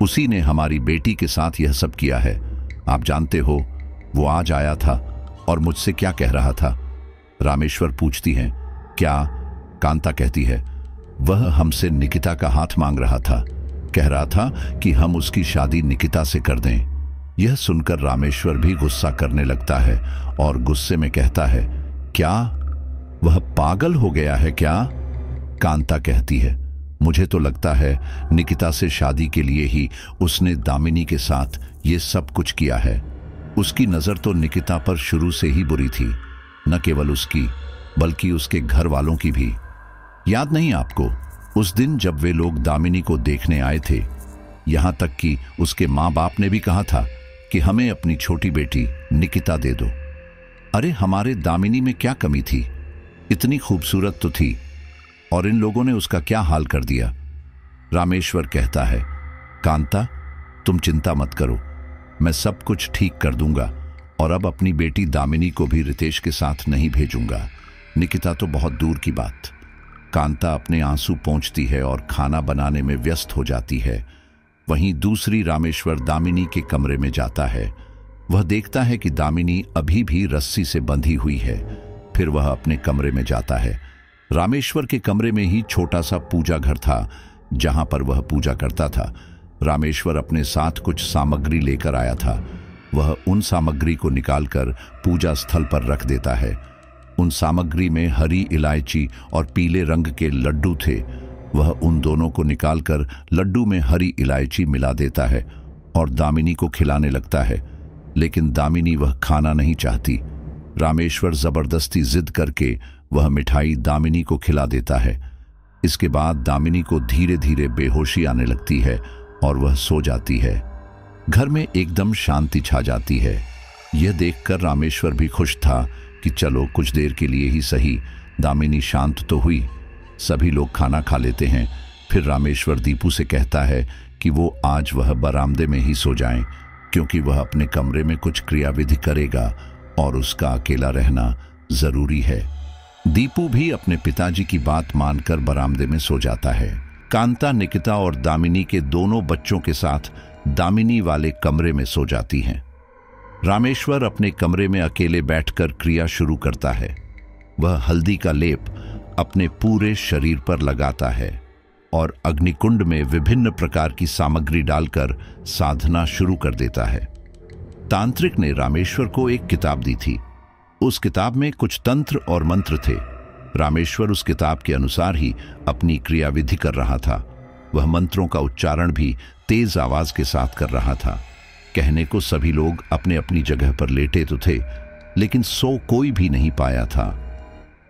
उसी ने हमारी बेटी के साथ यह सब किया है। आप जानते हो, वो आज आया था और मुझसे क्या कह रहा था? रामेश्वर पूछती हैं, क्या? कांता कहती है, वह हमसे निकिता का हाथ मांग रहा था। कह रहा था कि हम उसकी शादी निकिता से कर दें। यह सुनकर रामेश्वर भी गुस्सा करने लगता है और गुस्से में कहता है, क्या वह पागल हो गया है क्या? कांता कहती है, मुझे तो लगता है निकिता से शादी के लिए ही उसने दामिनी के साथ ये सब कुछ किया है। उसकी नजर तो निकिता पर शुरू से ही बुरी थी, न केवल उसकी बल्कि उसके घर वालों की भी। याद नहीं आपको, उस दिन जब वे लोग दामिनी को देखने आए थे? यहां तक कि उसके माँ बाप ने भी कहा था कि हमें अपनी छोटी बेटी निकिता दे दो। अरे हमारे दामिनी में क्या कमी थी? इतनी खूबसूरत तो थी, और इन लोगों ने उसका क्या हाल कर दिया। रामेश्वर कहता है, कांता, तुम चिंता मत करो, मैं सब कुछ ठीक कर दूंगा, और अब अपनी बेटी दामिनी को भी रितेश के साथ नहीं भेजूंगा। निकिता तो बहुत दूर की बात। कांता अपने आंसू पोंछती है और खाना बनाने में व्यस्त हो जाती है। वहीं दूसरी रामेश्वर दामिनी के कमरे में जाता है। वह देखता है कि दामिनी अभी भी रस्सी से बंधी हुई है। फिर वह अपने कमरे में जाता है। रामेश्वर के कमरे में ही छोटा सा पूजा घर था जहां पर वह पूजा करता था। रामेश्वर अपने साथ कुछ सामग्री लेकर आया था। वह उन सामग्री को निकालकर पूजा स्थल पर रख देता है। उन सामग्री में हरी इलायची और पीले रंग के लड्डू थे। वह उन दोनों को निकालकर लड्डू में हरी इलायची मिला देता है और दामिनी को खिलाने लगता है, लेकिन दामिनी वह खाना नहीं चाहती। रामेश्वर जबरदस्ती जिद करके वह मिठाई दामिनी को खिला देता है। इसके बाद दामिनी को धीरे धीरे बेहोशी आने लगती है और वह सो जाती है। घर में एकदम शांति छा जाती है। यह देखकर रामेश्वर भी खुश था कि चलो कुछ देर के लिए ही सही दामिनी शांत तो हुई। सभी लोग खाना खा लेते हैं। फिर रामेश्वर दीपू से कहता है कि वो आज वह बरामदे में ही सो जाएं, क्योंकि वह अपने कमरे में कुछ क्रियाविधि करेगा और उसका अकेला रहना जरूरी है। दीपू भी अपने पिताजी की बात मानकर बरामदे में सो जाता है। कांता, निकिता और दामिनी के दोनों बच्चों के साथ दामिनी वाले कमरे में सो जाती हैं। रामेश्वर अपने कमरे में अकेले बैठकर क्रिया शुरू करता है। वह हल्दी का लेप अपने पूरे शरीर पर लगाता है और अग्निकुंड में विभिन्न प्रकार की सामग्री डालकर साधना शुरू कर देता है। तांत्रिक ने रामेश्वर को एक किताब दी थी। उस किताब में कुछ तंत्र और मंत्र थे। रामेश्वर उस किताब के अनुसार ही अपनी क्रियाविधि कर रहा था। वह मंत्रों का उच्चारण भी तेज आवाज के साथ कर रहा था। कहने को सभी लोग अपने अपनी जगह पर लेटे तो थे, लेकिन सो कोई भी नहीं पाया था।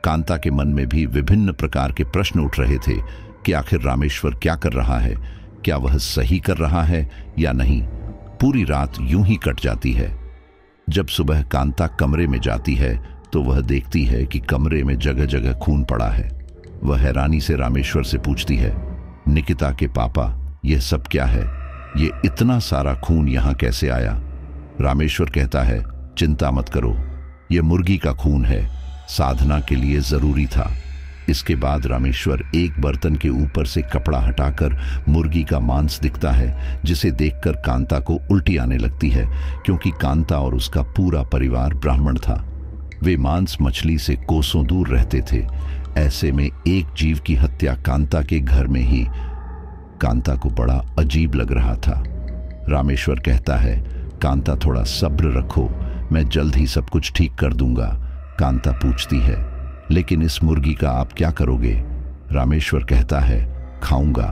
कांता के मन में भी विभिन्न प्रकार के प्रश्न उठ रहे थे कि आखिर रामेश्वर क्या कर रहा है, क्या वह सही कर रहा है या नहीं। पूरी रात यूं ही कट जाती है। जब सुबह कांता कमरे में जाती है तो वह देखती है कि कमरे में जगह जगह खून पड़ा है। वह हैरानी से रामेश्वर से पूछती है, निकिता के पापा, यह सब क्या है? ये इतना सारा खून यहाँ कैसे आया? रामेश्वर कहता है, चिंता मत करो, यह मुर्गी का खून है, साधना के लिए जरूरी था। इसके बाद रामेश्वर एक बर्तन के ऊपर से कपड़ा हटाकर मुर्गी का मांस दिखता है, जिसे देखकर कांता को उल्टी आने लगती है, क्योंकि कांता और उसका पूरा परिवार ब्राह्मण था। वे मांस मछली से कोसों दूर रहते थे। ऐसे में एक जीव की हत्या कांता के घर में ही कांता को बड़ा अजीब लग रहा था। रामेश्वर कहता है, कांता थोड़ा सब्र रखो, मैं जल्द ही सब कुछ ठीक कर दूंगा। कांता पूछती है, लेकिन इस मुर्गी का आप क्या करोगे? रामेश्वर कहता है, खाऊंगा।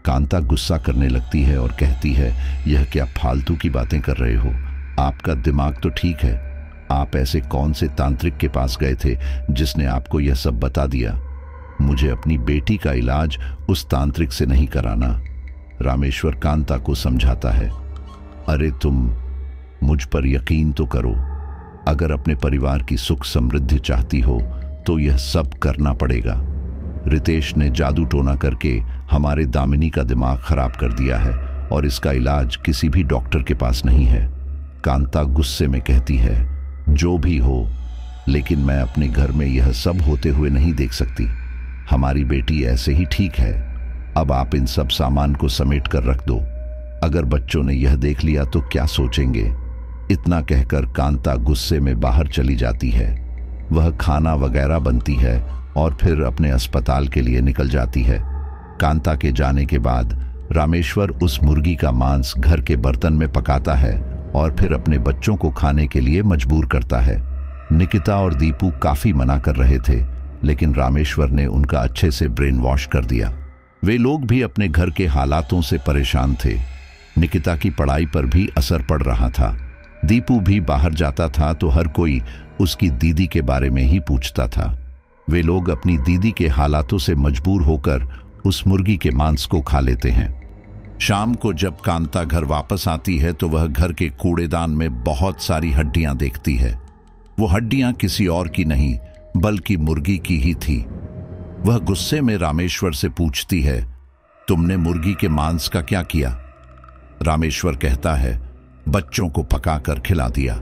कांता गुस्सा करने लगती है और कहती है, यह क्या फालतू की बातें कर रहे हो? आपका दिमाग तो ठीक है। आप ऐसे कौन से तांत्रिक के पास गए थे जिसने आपको यह सब बता दिया? मुझे अपनी बेटी का इलाज उस तांत्रिक से नहीं कराना। रामेश्वर कांता को समझाता है, अरे तुम मुझ पर यकीन तो करो। अगर अपने परिवार की सुख समृद्धि चाहती हो तो यह सब करना पड़ेगा। रितेश ने जादू टोना करके हमारे दामिनी का दिमाग खराब कर दिया है और इसका इलाज किसी भी डॉक्टर के पास नहीं है। कांता गुस्से में कहती है, जो भी हो, लेकिन मैं अपने घर में यह सब होते हुए नहीं देख सकती। हमारी बेटी ऐसे ही ठीक है। अब आप इन सब सामान को समेट कर रख दो। अगर बच्चों ने यह देख लिया तो क्या सोचेंगे? इतना कहकर कांता गुस्से में बाहर चली जाती है। वह खाना वगैरह बनती है और फिर अपने अस्पताल के लिए निकल जाती है। कांता के जाने के बाद रामेश्वर उस मुर्गी का मांस घर के बर्तन में पकाता है और फिर अपने बच्चों को खाने के लिए मजबूर करता है। निकिता और दीपू काफी मना कर रहे थे, लेकिन रामेश्वर ने उनका अच्छे से ब्रेन वॉश कर दिया। वे लोग भी अपने घर के हालातों से परेशान थे। निकिता की पढ़ाई पर भी असर पड़ रहा था। दीपू भी बाहर जाता था तो हर कोई उसकी दीदी के बारे में ही पूछता था। वे लोग अपनी दीदी के हालातों से मजबूर होकर उस मुर्गी के मांस को खा लेते हैं। शाम को जब कांता घर वापस आती है तो वह घर के कूड़ेदान में बहुत सारी हड्डियां देखती है। वो हड्डियां किसी और की नहीं बल्कि मुर्गी की ही थी। वह गुस्से में रामेश्वर से पूछती है, तुमने मुर्गी के मांस का क्या किया? रामेश्वर कहता है, बच्चों को पकाकर खिला दिया।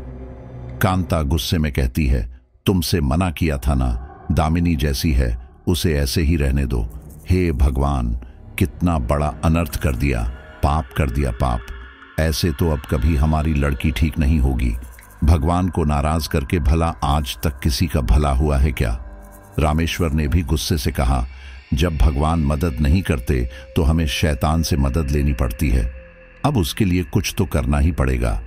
कांता गुस्से में कहती है, तुमसे मना किया था ना, दामिनी जैसी है, उसे ऐसे ही रहने दो। हे भगवान, कितना बड़ा अनर्थ कर दिया, पाप कर दिया, पाप। ऐसे तो अब कभी हमारी लड़की ठीक नहीं होगी। भगवान को नाराज करके भला आज तक किसी का भला हुआ है क्या? रामेश्वर ने भी गुस्से से कहा, जब भगवान मदद नहीं करते तो हमें शैतान से मदद लेनी पड़ती है। अब उसके लिए कुछ तो करना ही पड़ेगा।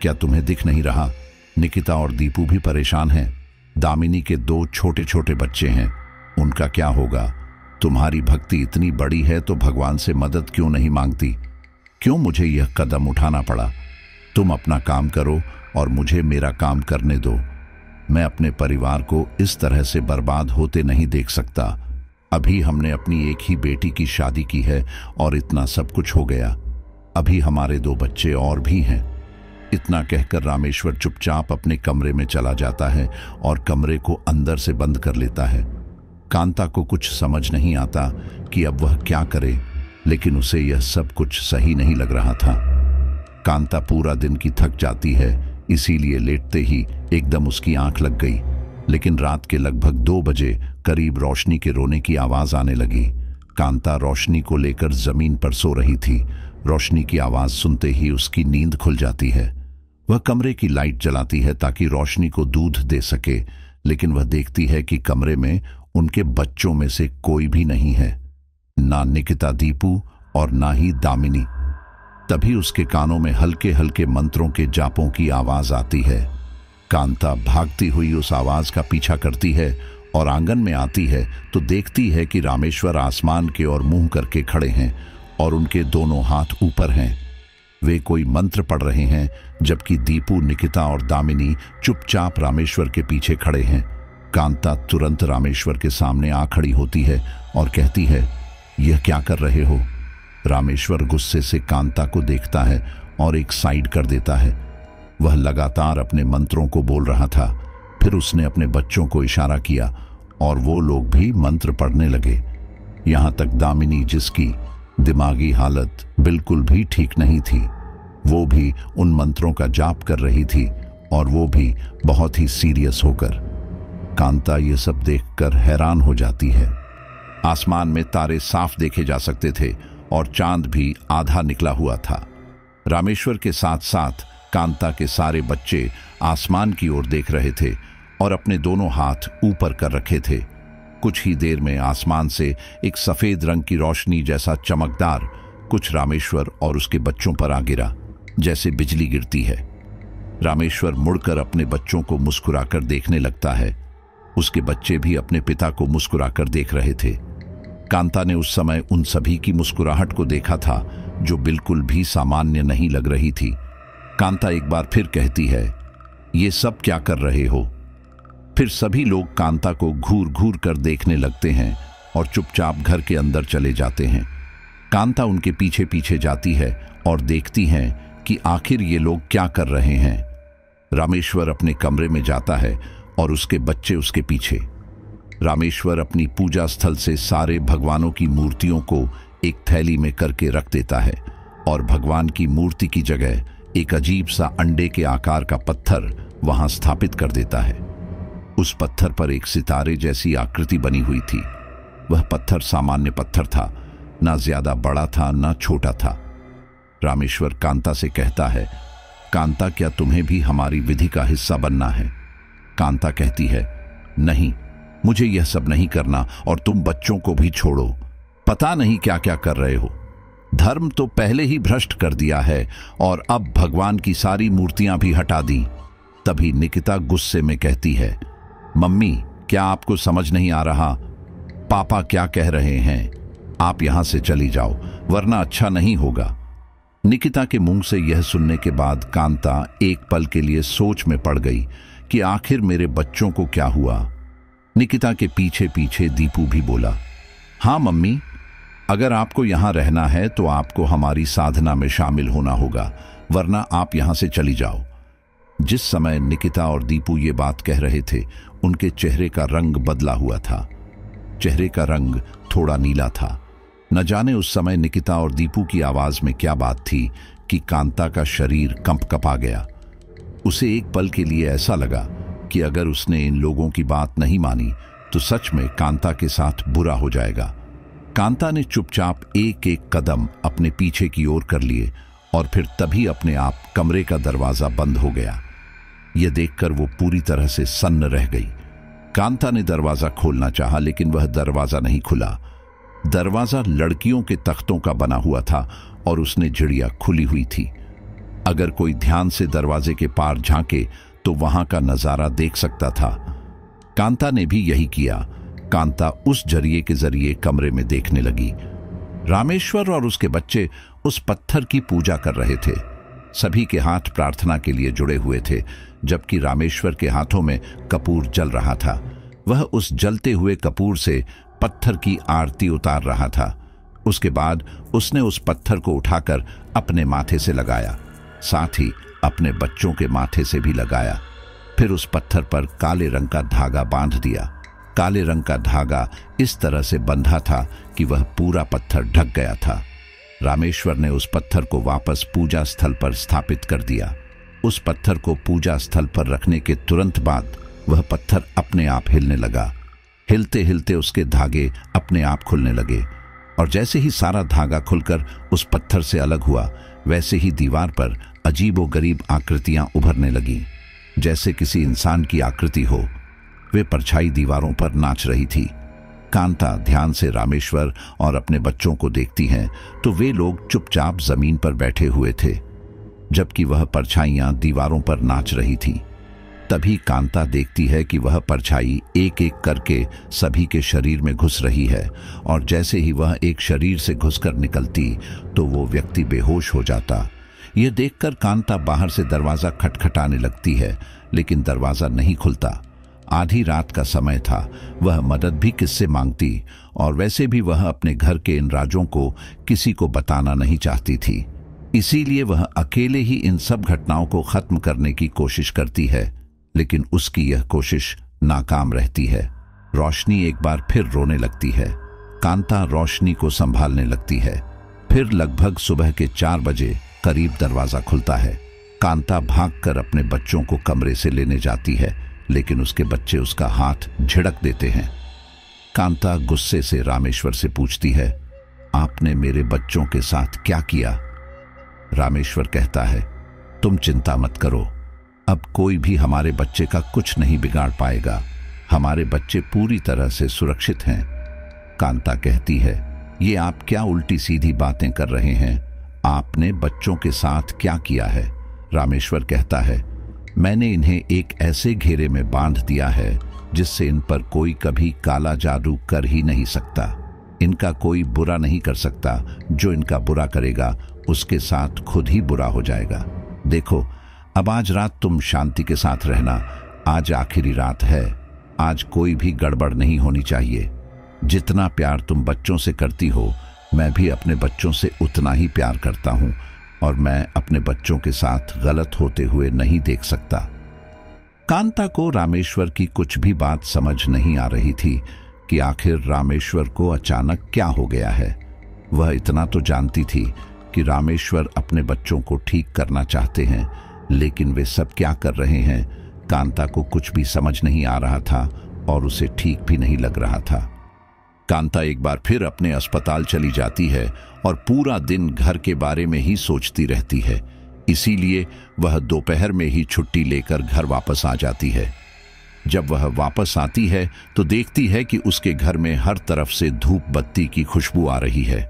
क्या तुम्हें दिख नहीं रहा? निकिता और दीपू भी परेशान हैं। दामिनी के 2 छोटे छोटे बच्चे हैं, उनका क्या होगा? तुम्हारी भक्ति इतनी बड़ी है तो भगवान से मदद क्यों नहीं मांगती? क्यों मुझे यह कदम उठाना पड़ा? तुम अपना काम करो और मुझे मेरा काम करने दो। मैं अपने परिवार को इस तरह से बर्बाद होते नहीं देख सकता। अभी हमने अपनी एक ही बेटी की शादी की है और इतना सब कुछ हो गया। अभी हमारे 2 बच्चे और भी हैं। इतना कहकर रामेश्वर चुपचाप अपने कमरे में चला जाता है और कमरे को अंदर से बंद कर लेता है। कांता को कुछ समझ नहीं आता कि अब वह क्या करे, लेकिन उसे यह सब कुछ सही नहीं लग रहा था। कांता पूरा दिन की थक जाती है, इसीलिए लेटते ही एकदम उसकी आंख लग गई। लेकिन रात के लगभग 2 बजे करीब रोशनी के रोने की आवाज आने लगी। कांता रोशनी को लेकर जमीन पर सो रही थी। रोशनी की आवाज सुनते ही उसकी नींद खुल जाती है। वह कमरे की लाइट जलाती है ताकि रोशनी को दूध दे सके, लेकिन वह देखती है कि कमरे में उनके बच्चों में से कोई भी नहीं है, ना निकिता, दीपू और ना ही दामिनी। तभी उसके कानों में हल्के हल्के मंत्रों के जापों की आवाज आती है। कांता भागती हुई उस आवाज का पीछा करती है और आंगन में आती है तो देखती है कि रामेश्वर आसमान के ओर मुंह करके खड़े हैं और उनके दोनों हाथ ऊपर हैं। वे कोई मंत्र पढ़ रहे हैं, जबकि दीपू, निकिता और दामिनी चुपचाप रामेश्वर के पीछे खड़े हैं। कांता तुरंत रामेश्वर के सामने आ खड़ी होती है और कहती है, यह क्या कर रहे हो? रामेश्वर गुस्से से कांता को देखता है और एक साइड कर देता है। वह लगातार अपने मंत्रों को बोल रहा था। फिर उसने अपने बच्चों को इशारा किया और वो लोग भी मंत्र पढ़ने लगे। यहां तक दामिनी, जिसकी दिमागी हालत बिल्कुल भी ठीक नहीं थी, वो भी उन मंत्रों का जाप कर रही थी, और वो भी बहुत ही सीरियस होकर। कांता ये सब देखकर हैरान हो जाती है। आसमान में तारे साफ देखे जा सकते थे और चांद भी आधा निकला हुआ था। रामेश्वर के साथ साथ कांता के सारे बच्चे आसमान की ओर देख रहे थे और अपने दोनों हाथ ऊपर कर रखे थे। कुछ ही देर में आसमान से एक सफेद रंग की रोशनी जैसा चमकदार कुछ रामेश्वर और उसके बच्चों पर आ गिरा, जैसे बिजली गिरती है। रामेश्वर मुड़कर अपने बच्चों को मुस्कुराकर देखने लगता है। उसके बच्चे भी अपने पिता को मुस्कुराकर देख रहे थे। कांता ने उस समय उन सभी की मुस्कुराहट को देखा था, जो बिल्कुल भी सामान्य नहीं लग रही थी। कांता एक बार फिर कहती है, ये सब क्या कर रहे हो? फिर सभी लोग कांता को घूर घूर कर देखने लगते हैं और चुपचाप घर के अंदर चले जाते हैं। कांता उनके पीछे पीछे जाती है और देखती है कि आखिर ये लोग क्या कर रहे हैं। रामेश्वर अपने कमरे में जाता है और उसके बच्चे उसके पीछे। रामेश्वर अपनी पूजा स्थल से सारे भगवानों की मूर्तियों को एक थैली में करके रख देता है और भगवान की मूर्ति की जगह एक अजीब सा अंडे के आकार का पत्थर वहां स्थापित कर देता है। उस पत्थर पर एक सितारे जैसी आकृति बनी हुई थी। वह पत्थर सामान्य पत्थर था, ना ज्यादा बड़ा था ना छोटा था। रामेश्वर कांता से कहता है, कांता, क्या तुम्हें भी हमारी विधि का हिस्सा बनना है? कांता कहती है, नहीं, मुझे यह सब नहीं करना, और तुम बच्चों को भी छोड़ो। पता नहीं क्या क्या कर रहे हो। धर्म तो पहले ही भ्रष्ट कर दिया है और अब भगवान की सारी मूर्तियां भी हटा दी। तभी निकिता गुस्से में कहती है, मम्मी, क्या आपको समझ नहीं आ रहा? पापा क्या कह रहे हैं? आप यहां से चली जाओ, वरना अच्छा नहीं होगा। निकिता के मुंह से यह सुनने के बाद कांता एक पल के लिए सोच में पड़ गई कि आखिर मेरे बच्चों को क्या हुआ। निकिता के पीछे पीछे दीपू भी बोला, हाँ मम्मी, अगर आपको यहां रहना है तो आपको हमारी साधना में शामिल होना होगा, वरना आप यहां से चली जाओ। जिस समय निकिता और दीपू ये बात कह रहे थे, उनके चेहरे का रंग बदला हुआ था। चेहरे का रंग थोड़ा नीला था। न जाने उस समय निकिता और दीपू की आवाज में क्या बात थी कि कांता का शरीर कंपकपा गया। उसे एक पल के लिए ऐसा लगा कि अगर उसने इन लोगों की बात नहीं मानी तो सच में कांता के साथ बुरा हो जाएगा। कांता ने चुपचाप एक एक कदम अपने पीछे की ओर कर लिए और फिर तभी अपने आप कमरे का दरवाजा बंद हो गया। यह देखकर वो पूरी तरह से सन्न रह गई। कांता ने दरवाजा खोलना चाहा, लेकिन वह दरवाजा नहीं खुला। दरवाजा लड़कियों के तख्तों का बना हुआ था और उसने झिड़ियां खुली हुई थी। अगर कोई ध्यान से दरवाजे के पार झांके तो वहां का नजारा देख सकता था। कांता ने भी यही किया। कांता उस जरिए के जरिए कमरे में देखने लगी। रामेश्वर और उसके बच्चे उस पत्थर की पूजा कर रहे थे। सभी के हाथ प्रार्थना के लिए जुड़े हुए थे, जबकि रामेश्वर के हाथों में कपूर जल रहा था। वह उस जलते हुए कपूर से पत्थर की आरती उतार रहा था। उसके बाद उसने उस पत्थर को उठाकर अपने माथे से लगाया, साथ ही अपने बच्चों के माथे से भी लगाया। फिर उस पत्थर पर काले रंग का धागा बांध दिया। काले रंग का धागा इस तरह से बंधा था कि वह पूरा पत्थर ढक गया था। रामेश्वर ने उस पत्थर को वापस पूजा स्थल पर स्थापित कर दिया। उस पत्थर को पूजा स्थल पर रखने के तुरंत बाद वह पत्थर अपने आप हिलने लगा। हिलते हिलते उसके धागे अपने आप खुलने लगे, और जैसे ही सारा धागा खुलकर उस पत्थर से अलग हुआ, वैसे ही दीवार पर अजीबोगरीब आकृतियां उभरने लगीं, जैसे किसी इंसान की आकृति हो। वे परछाई दीवारों पर नाच रही थी। कांता ध्यान से रामेश्वर और अपने बच्चों को देखती हैं तो वे लोग चुपचाप जमीन पर बैठे हुए थे, जबकि वह परछाइयां दीवारों पर नाच रही थी। तभी कांता देखती है कि वह परछाई एक एक करके सभी के शरीर में घुस रही है, और जैसे ही वह एक शरीर से घुसकर निकलती तो वो व्यक्ति बेहोश हो जाता। यह देखकर कांता बाहर से दरवाजा खटखटाने लगती है, लेकिन दरवाजा नहीं खुलता। आधी रात का समय था। वह मदद भी किससे मांगती, और वैसे भी वह अपने घर के इन राजों को किसी को बताना नहीं चाहती थी। इसीलिए वह अकेले ही इन सब घटनाओं को खत्म करने की कोशिश करती है, लेकिन उसकी यह कोशिश नाकाम रहती है। रोशनी एक बार फिर रोने लगती है। कांता रोशनी को संभालने लगती है। फिर लगभग सुबह के 4 बजे करीब दरवाजा खुलता है। कांता भागकर अपने बच्चों को कमरे से लेने जाती है, लेकिन उसके बच्चे उसका हाथ झिड़क देते हैं। कांता गुस्से से रामेश्वर से पूछती है, आपने मेरे बच्चों के साथ क्या किया? रामेश्वर कहता है, तुम चिंता मत करो, अब कोई भी हमारे बच्चे का कुछ नहीं बिगाड़ पाएगा। हमारे बच्चे पूरी तरह से सुरक्षित हैं। कांता कहती है, ये आप क्या उल्टी सीधी बातें कर रहे हैं? आपने बच्चों के साथ क्या किया है? रामेश्वर कहता है, मैंने इन्हें एक ऐसे घेरे में बांध दिया है जिससे इन पर कोई कभी काला जादू कर ही नहीं सकता। इनका कोई बुरा नहीं कर सकता। जो इनका बुरा करेगा उसके साथ खुद ही बुरा हो जाएगा। देखो, अब आज रात तुम शांति के साथ रहना। आज आखिरी रात है। आज कोई भी गड़बड़ नहीं होनी चाहिए। जितना प्यार तुम बच्चों से करती हो, मैं भी अपने बच्चों से उतना ही प्यार करता हूं, और मैं अपने बच्चों के साथ गलत होते हुए नहीं देख सकता। कांता को रामेश्वर की कुछ भी बात समझ नहीं आ रही थी कि आखिर रामेश्वर को अचानक क्या हो गया है। वह इतना तो जानती थी कि रामेश्वर अपने बच्चों को ठीक करना चाहते हैं, लेकिन वे सब क्या कर रहे हैं, कांता को कुछ भी समझ नहीं आ रहा था और उसे ठीक भी नहीं लग रहा था। कांता एक बार फिर अपने अस्पताल चली जाती है और पूरा दिन घर के बारे में ही सोचती रहती है। इसीलिए वह दोपहर में ही छुट्टी लेकर घर वापस आ जाती है। जब वह वापस आती है तो देखती है कि उसके घर में हर तरफ से धूप बत्ती की खुशबू आ रही है।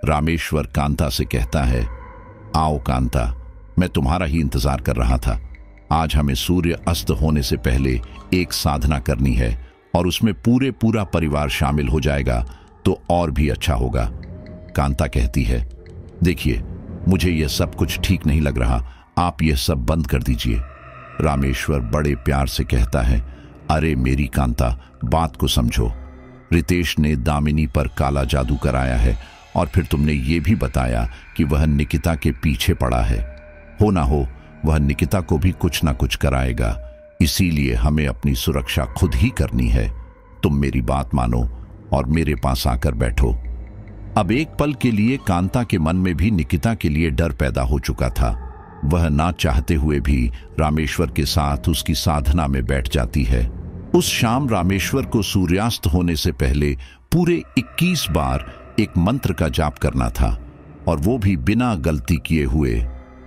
रामेश्वर कांता से कहता है, आओ कांता, मैं तुम्हारा ही इंतजार कर रहा था। आज हमें सूर्य अस्त होने से पहले एक साधना करनी है और उसमें पूरा परिवार शामिल हो जाएगा तो और भी अच्छा होगा। कांता कहती है, देखिए, मुझे यह सब कुछ ठीक नहीं लग रहा। आप यह सब बंद कर दीजिए। रामेश्वर बड़े प्यार से कहता है, अरे मेरी कांता, बात को समझो। रितेश ने दामिनी पर काला जादू कराया है और फिर तुमने ये भी बताया कि वह निकिता के पीछे पड़ा है। हो ना हो वह निकिता को भी कुछ ना कुछ कराएगा। इसीलिए हमें अपनी सुरक्षा खुद ही करनी है। तुम मेरी बात मानो और मेरे पास आकर बैठो। अब एक पल के लिए कांता के मन में भी निकिता के लिए डर पैदा हो चुका था। वह ना चाहते हुए भी रामेश्वर के साथ उसकी साधना में बैठ जाती है। उस शाम रामेश्वर को सूर्यास्त होने से पहले पूरे 21 बार एक मंत्र का जाप करना था, और वो भी बिना गलती किए हुए।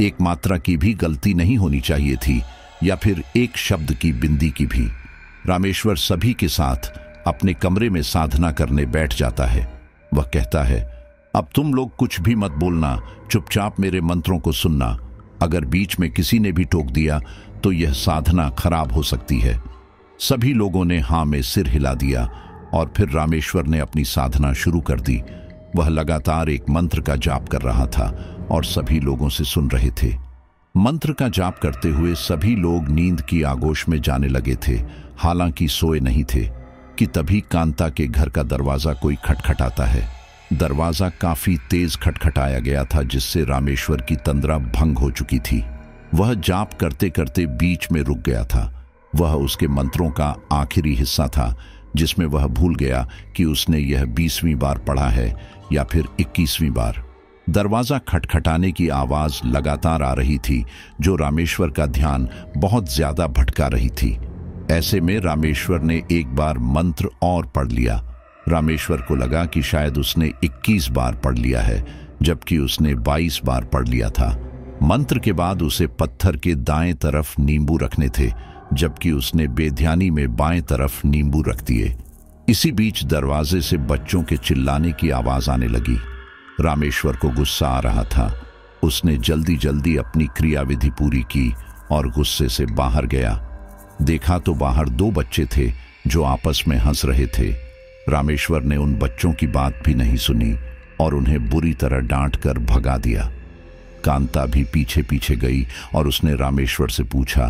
एक मात्रा की भी गलती नहीं होनी चाहिए थी, या फिर एक शब्द की बिंदी की भी। रामेश्वर सभी के साथ अपने कमरे में साधना करने बैठ जाता है। वह कहता है, अब तुम लोग कुछ भी मत बोलना, चुपचाप मेरे मंत्रों को सुनना। अगर बीच में किसी ने भी टोक दिया तो यह साधना खराब हो सकती है। सभी लोगों ने हाँ में सिर हिला दिया और फिर रामेश्वर ने अपनी साधना शुरू कर दी। वह लगातार एक मंत्र का जाप कर रहा था और सभी लोगों से सुन रहे थे। मंत्र का जाप करते हुए सभी लोग नींद की आगोश में जाने लगे थे, हालांकि सोए नहीं थे कि तभी कांता के घर का दरवाजा कोई खटखटाता है। दरवाजा काफी तेज खटखटाया गया था, जिससे रामेश्वर की तंद्रा भंग हो चुकी थी। वह जाप करते करते बीच में रुक गया था। वह उसके मंत्रों का आखिरी हिस्सा था, जिसमें वह भूल गया कि उसने यह 20वीं बार पढ़ा है या फिर 21वीं बार। दरवाजा खटखटाने की आवाज लगातार आ रही थी, जो रामेश्वर का ध्यान बहुत ज्यादा भटका रही थी। ऐसे में रामेश्वर ने एक बार मंत्र और पढ़ लिया। रामेश्वर को लगा कि शायद उसने 21 बार पढ़ लिया है, जबकि उसने 22 बार पढ़ लिया था। मंत्र के बाद उसे पत्थर के दाएं तरफ नींबू रखने थे, जबकि उसने बेध्यानी में बाएं तरफ नींबू रख दिए। इसी बीच दरवाजे से बच्चों के चिल्लाने की आवाज आने लगी। रामेश्वर को गुस्सा आ रहा था। उसने जल्दी जल्दी अपनी क्रियाविधि पूरी की और गुस्से से बाहर गया। देखा तो बाहर 2 बच्चे थे जो आपस में हंस रहे थे। रामेश्वर ने उन बच्चों की बात भी नहीं सुनी और उन्हें बुरी तरह डांट कर भगा दिया। कांता भी पीछे पीछे गई और उसने रामेश्वर से पूछा,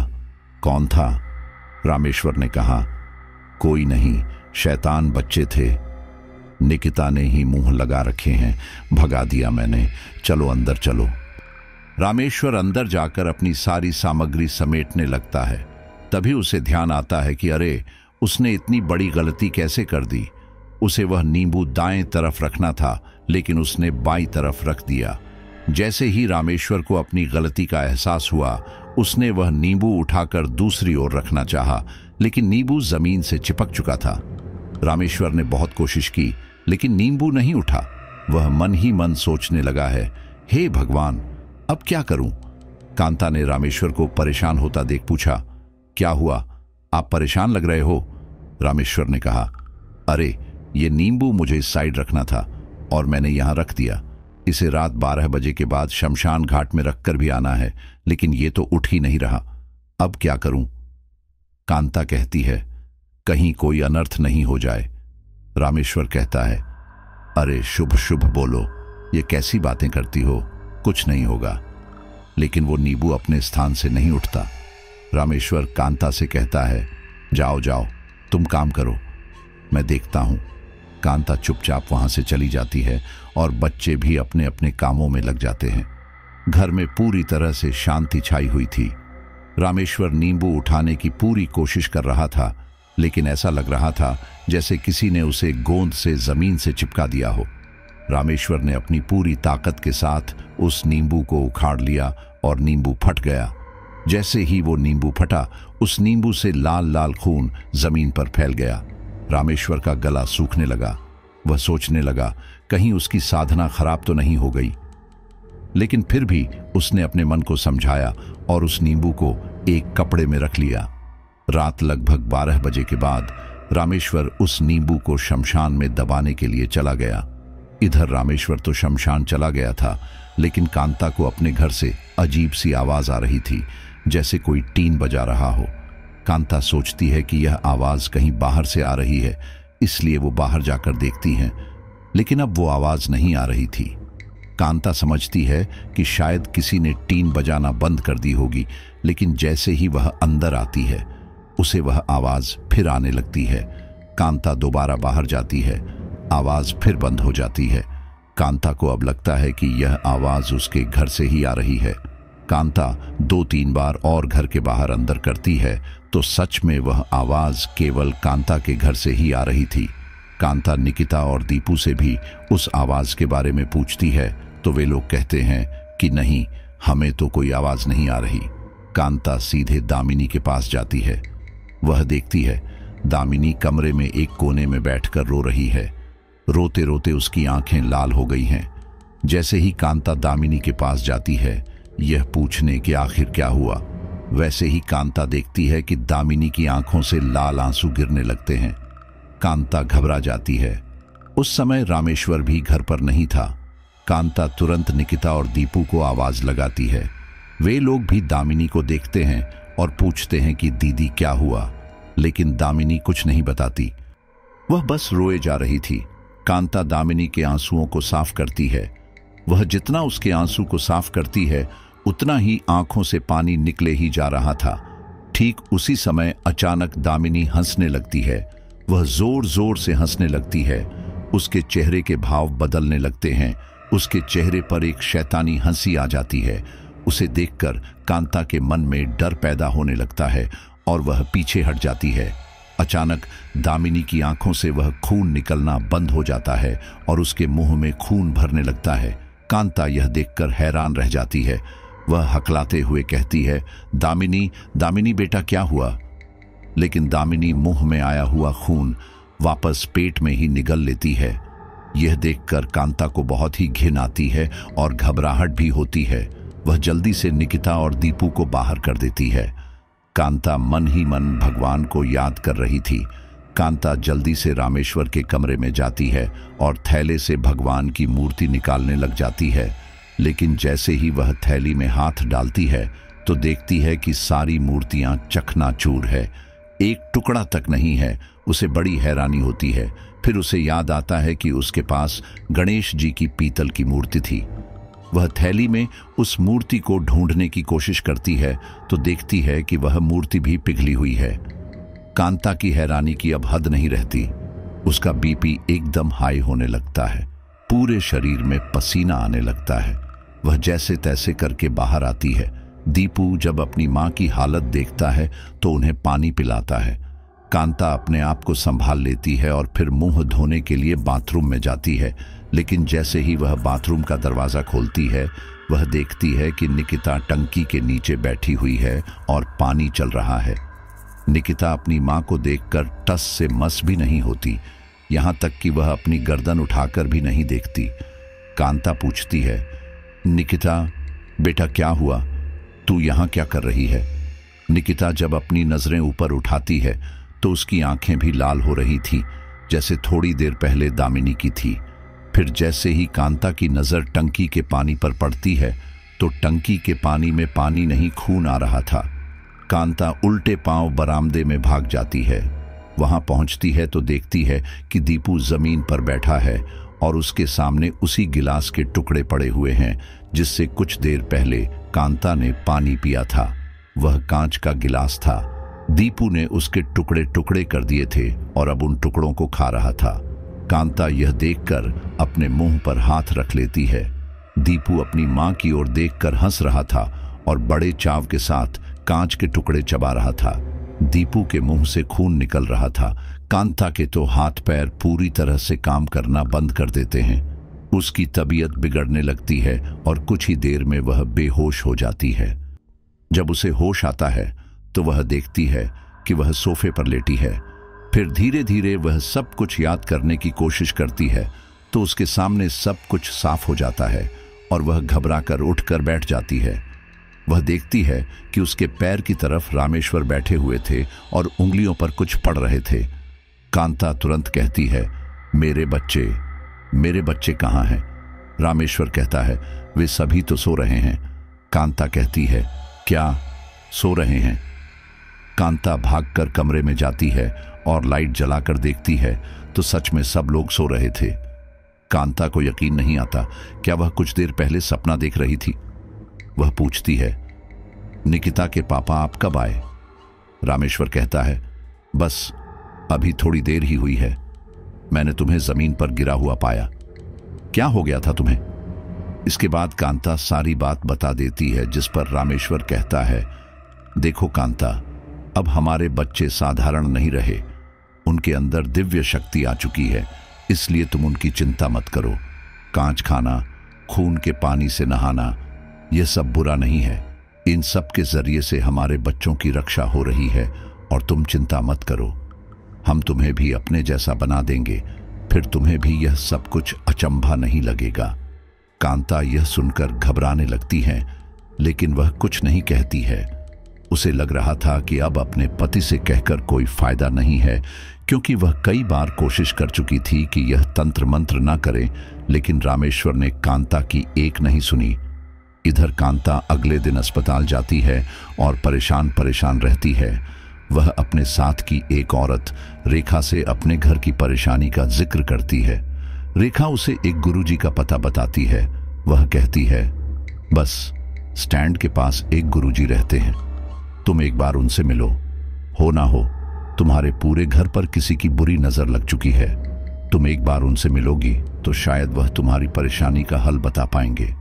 कौन था? रामेश्वर ने कहा, कोई नहीं, शैतान बच्चे थे। निकिता ने ही मुंह लगा रखे हैं, भगा दिया मैंने। चलो अंदर चलो। रामेश्वर अंदर जाकर अपनी सारी सामग्री समेटने लगता है। तभी उसे ध्यान आता है कि अरे, उसने इतनी बड़ी गलती कैसे कर दी। उसे वह नींबू दाएं तरफ रखना था, लेकिन उसने बाईं तरफ रख दिया। जैसे ही रामेश्वर को अपनी गलती का एहसास हुआ, उसने वह नींबू उठाकर दूसरी ओर रखना चाहा, लेकिन नींबू जमीन से चिपक चुका था। रामेश्वर ने बहुत कोशिश की, लेकिन नींबू नहीं उठा। वह मन ही मन सोचने लगा है, हे भगवान, अब क्या करूं? कांता ने रामेश्वर को परेशान होता देख पूछा, क्या हुआ, आप परेशान लग रहे हो? रामेश्वर ने कहा, अरे, ये नींबू मुझे इस साइड रखना था और मैंने यहां रख दिया। इसे रात 12 बजे के बाद शमशान घाट में रखकर भी आना है, लेकिन ये तो उठ ही नहीं रहा। अब क्या करूं? कांता कहती है, कहीं कोई अनर्थ नहीं हो जाए। रामेश्वर कहता है, अरे शुभ शुभ बोलो, ये कैसी बातें करती हो, कुछ नहीं होगा। लेकिन वो नींबू अपने स्थान से नहीं उठता। रामेश्वर कांता से कहता है, जाओ जाओ, तुम काम करो, मैं देखता हूं। कांता चुपचाप वहां से चली जाती है और बच्चे भी अपने अपने कामों में लग जाते हैं। घर में पूरी तरह से शांति छाई हुई थी। रामेश्वर नींबू उठाने की पूरी कोशिश कर रहा था, लेकिन ऐसा लग रहा था जैसे किसी ने उसे गोंद से जमीन से चिपका दिया हो। रामेश्वर ने अपनी पूरी ताकत के साथ उस नींबू को उखाड़ लिया और नींबू फट गया। जैसे ही वो नींबू फटा, उस नींबू से लाल लाल खून जमीन पर फैल गया। रामेश्वर का गला सूखने लगा। वह सोचने लगा, कहीं उसकी साधना खराब तो नहीं हो गई। लेकिन फिर भी उसने अपने मन को समझाया और उस नींबू को एक कपड़े में रख लिया। रात लगभग 12 बजे के बाद रामेश्वर उस नींबू को शमशान में दबाने के लिए चला गया। इधर रामेश्वर तो शमशान चला गया था, लेकिन कांता को अपने घर से अजीब सी आवाज आ रही थी, जैसे कोई टीन बजा रहा हो। कांता सोचती है कि यह आवाज कहीं बाहर से आ रही है, इसलिए वो बाहर जाकर देखती हैं, लेकिन अब वो आवाज नहीं आ रही थी। कांता समझती है कि शायद किसी ने टीन बजाना बंद कर दी होगी, लेकिन जैसे ही वह अंदर आती है, उसे वह आवाज फिर आने लगती है। कांता दोबारा बाहर जाती है, आवाज फिर बंद हो जाती है। कांता को अब लगता है कि यह आवाज उसके घर से ही आ रही है। कांता 2-3 बार और घर के बाहर अंदर करती है, तो सच में वह आवाज केवल कांता के घर से ही आ रही थी। कांता निकिता और दीपू से भी उस आवाज के बारे में पूछती है, तो वे लोग कहते हैं कि नहीं, हमें तो कोई आवाज नहीं आ रही। कांता सीधे दामिनी के पास जाती है। वह देखती है दामिनी कमरे में एक कोने में बैठकर रो रही है। रोते रोते उसकी आंखें लाल हो गई हैं। जैसे ही कांता दामिनी के पास जाती है, यह पूछने कि आखिर क्या हुआ, वैसे ही कांता देखती है कि दामिनी की आंखों से लाल आंसू गिरने लगते हैं। कांता घबरा जाती है। उस समय रामेश्वर भी घर पर नहीं था। कांता तुरंत निकिता और दीपू को आवाज लगाती है। वे लोग भी दामिनी को देखते हैं और पूछते हैं कि दीदी क्या हुआ, लेकिन दामिनी कुछ नहीं बताती। वह बस रोए जा रही थी। कांता दामिनी के आंसुओं को साफ करती है। वह जितना उसके आंसू को साफ करती है, उतना ही आंखों से पानी निकले ही जा रहा था। ठीक उसी समय अचानक दामिनी हंसने लगती है। वह जोर जोर से हंसने लगती है। उसके चेहरे के भाव बदलने लगते हैं। उसके चेहरे पर एक शैतानी हंसी आ जाती है। उसे देखकर कांता के मन में डर पैदा होने लगता है और वह पीछे हट जाती है। अचानक दामिनी की आंखों से वह खून निकलना बंद हो जाता है और उसके मुंह में खून भरने लगता है। कांता यह देखकर हैरान रह जाती है। वह हकलाते हुए कहती है, दामिनी, दामिनी बेटा क्या हुआ? लेकिन दामिनी मुंह में आया हुआ खून वापस पेट में ही निगल लेती है। यह देखकर कांता को बहुत ही घिन आती है और घबराहट भी होती है। वह जल्दी से निकिता और दीपू को बाहर कर देती है। कांता मन ही मन भगवान को याद कर रही थी। कांता जल्दी से रामेश्वर के कमरे में जाती है और थैले से भगवान की मूर्ति निकालने लग जाती है। लेकिन जैसे ही वह थैली में हाथ डालती है, तो देखती है कि सारी मूर्तियां चकनाचूर है, एक टुकड़ा तक नहीं है। उसे बड़ी हैरानी होती है। फिर उसे याद आता है कि उसके पास गणेश जी की पीतल की मूर्ति थी। वह थैली में उस मूर्ति को ढूंढने की कोशिश करती है, तो देखती है कि वह मूर्ति भी पिघली हुई है। कांता की हैरानी की अब हद नहीं रहती। उसका बीपी एकदम हाई होने लगता है। पूरे शरीर में पसीना आने लगता है। वह जैसे तैसे करके बाहर आती है। दीपू जब अपनी माँ की हालत देखता है तो उन्हें पानी पिलाता है। कांता अपने आप को संभाल लेती है और फिर मुंह धोने के लिए बाथरूम में जाती है, लेकिन जैसे ही वह बाथरूम का दरवाज़ा खोलती है वह देखती है कि निकिता टंकी के नीचे बैठी हुई है और पानी चल रहा है। निकिता अपनी माँ को देखकर टस से मस भी नहीं होती, यहाँ तक कि वह अपनी गर्दन उठाकर भी नहीं देखती। कांता पूछती है, निकिता बेटा क्या हुआ, तू यहाँ क्या कर रही है? निकिता जब अपनी नज़रें ऊपर उठाती है तो उसकी आंखें भी लाल हो रही थीं, जैसे थोड़ी देर पहले दामिनी की थी। फिर जैसे ही कांता की नज़र टंकी के पानी पर पड़ती है तो टंकी के पानी में पानी नहीं खून आ रहा था। कांता उल्टे पांव बरामदे में भाग जाती है। वहां पहुंचती है तो देखती है कि दीपू जमीन पर बैठा है और उसके सामने उसी गिलास के टुकड़े पड़े हुए हैं जिससे कुछ देर पहले कांता ने पानी पिया था। वह कांच का गिलास था। दीपू ने उसके टुकड़े टुकड़े कर दिए थे और अब उन टुकड़ों को खा रहा था। कांता यह देखकर अपने मुंह पर हाथ रख लेती है। दीपू अपनी मां की ओर देखकर हंस रहा था और बड़े चाव के साथ कांच के टुकड़े चबा रहा था। दीपू के मुंह से खून निकल रहा था। कांता के तो हाथ पैर पूरी तरह से काम करना बंद कर देते हैं। उसकी तबीयत बिगड़ने लगती है और कुछ ही देर में वह बेहोश हो जाती है। जब उसे होश आता है तो वह देखती है कि वह सोफे पर लेटी है। फिर धीरे धीरे वह सब कुछ याद करने की कोशिश करती है तो उसके सामने सब कुछ साफ हो जाता है और वह घबराकर उठकर बैठ जाती है। वह देखती है कि उसके पैर की तरफ रामेश्वर बैठे हुए थे और उंगलियों पर कुछ पड़ रहे थे। कांता तुरंत कहती है, मेरे बच्चे कहाँ हैं? रामेश्वर कहता है, वे सभी तो सो रहे हैं। कांता कहती है, क्या सो रहे हैं? कांता भागकर कमरे में जाती है और लाइट जलाकर देखती है तो सच में सब लोग सो रहे थे। कांता को यकीन नहीं आता, क्या वह कुछ देर पहले सपना देख रही थी? वह पूछती है, निकिता के पापा आप कब आए? रामेश्वर कहता है, बस अभी थोड़ी देर ही हुई है। मैंने तुम्हें जमीन पर गिरा हुआ पाया। क्या हो गया था तुम्हें? इसके बाद कांता सारी बात बता देती है, जिस पर रामेश्वर कहता है, देखो कांता, अब हमारे बच्चे साधारण नहीं रहे। उनके अंदर दिव्य शक्ति आ चुकी है, इसलिए तुम उनकी चिंता मत करो। कांच खाना, खून के पानी से नहाना, यह सब बुरा नहीं है। इन सब के जरिए से हमारे बच्चों की रक्षा हो रही है और तुम चिंता मत करो। हम तुम्हें भी अपने जैसा बना देंगे, फिर तुम्हें भी यह सब कुछ अचंभा नहीं लगेगा। कांता यह सुनकर घबराने लगती है, लेकिन वह कुछ नहीं कहती है। उसे लग रहा था कि अब अपने पति से कहकर कोई फायदा नहीं है, क्योंकि वह कई बार कोशिश कर चुकी थी कि यह तंत्र मंत्र ना करे, लेकिन रामेश्वर ने कांता की एक नहीं सुनी। इधर कांता अगले दिन अस्पताल जाती है और परेशान परेशान रहती है। वह अपने साथ की एक औरत रेखा से अपने घर की परेशानी का जिक्र करती है। रेखा उसे एक गुरुजी का पता बताती है। वह कहती है, बस स्टैंड के पास एक गुरुजी रहते हैं, तुम एक बार उनसे मिलो। हो ना हो तुम्हारे पूरे घर पर किसी की बुरी नजर लग चुकी है। तुम एक बार उनसे मिलोगी तो शायद वह तुम्हारी परेशानी का हल बता पाएंगे।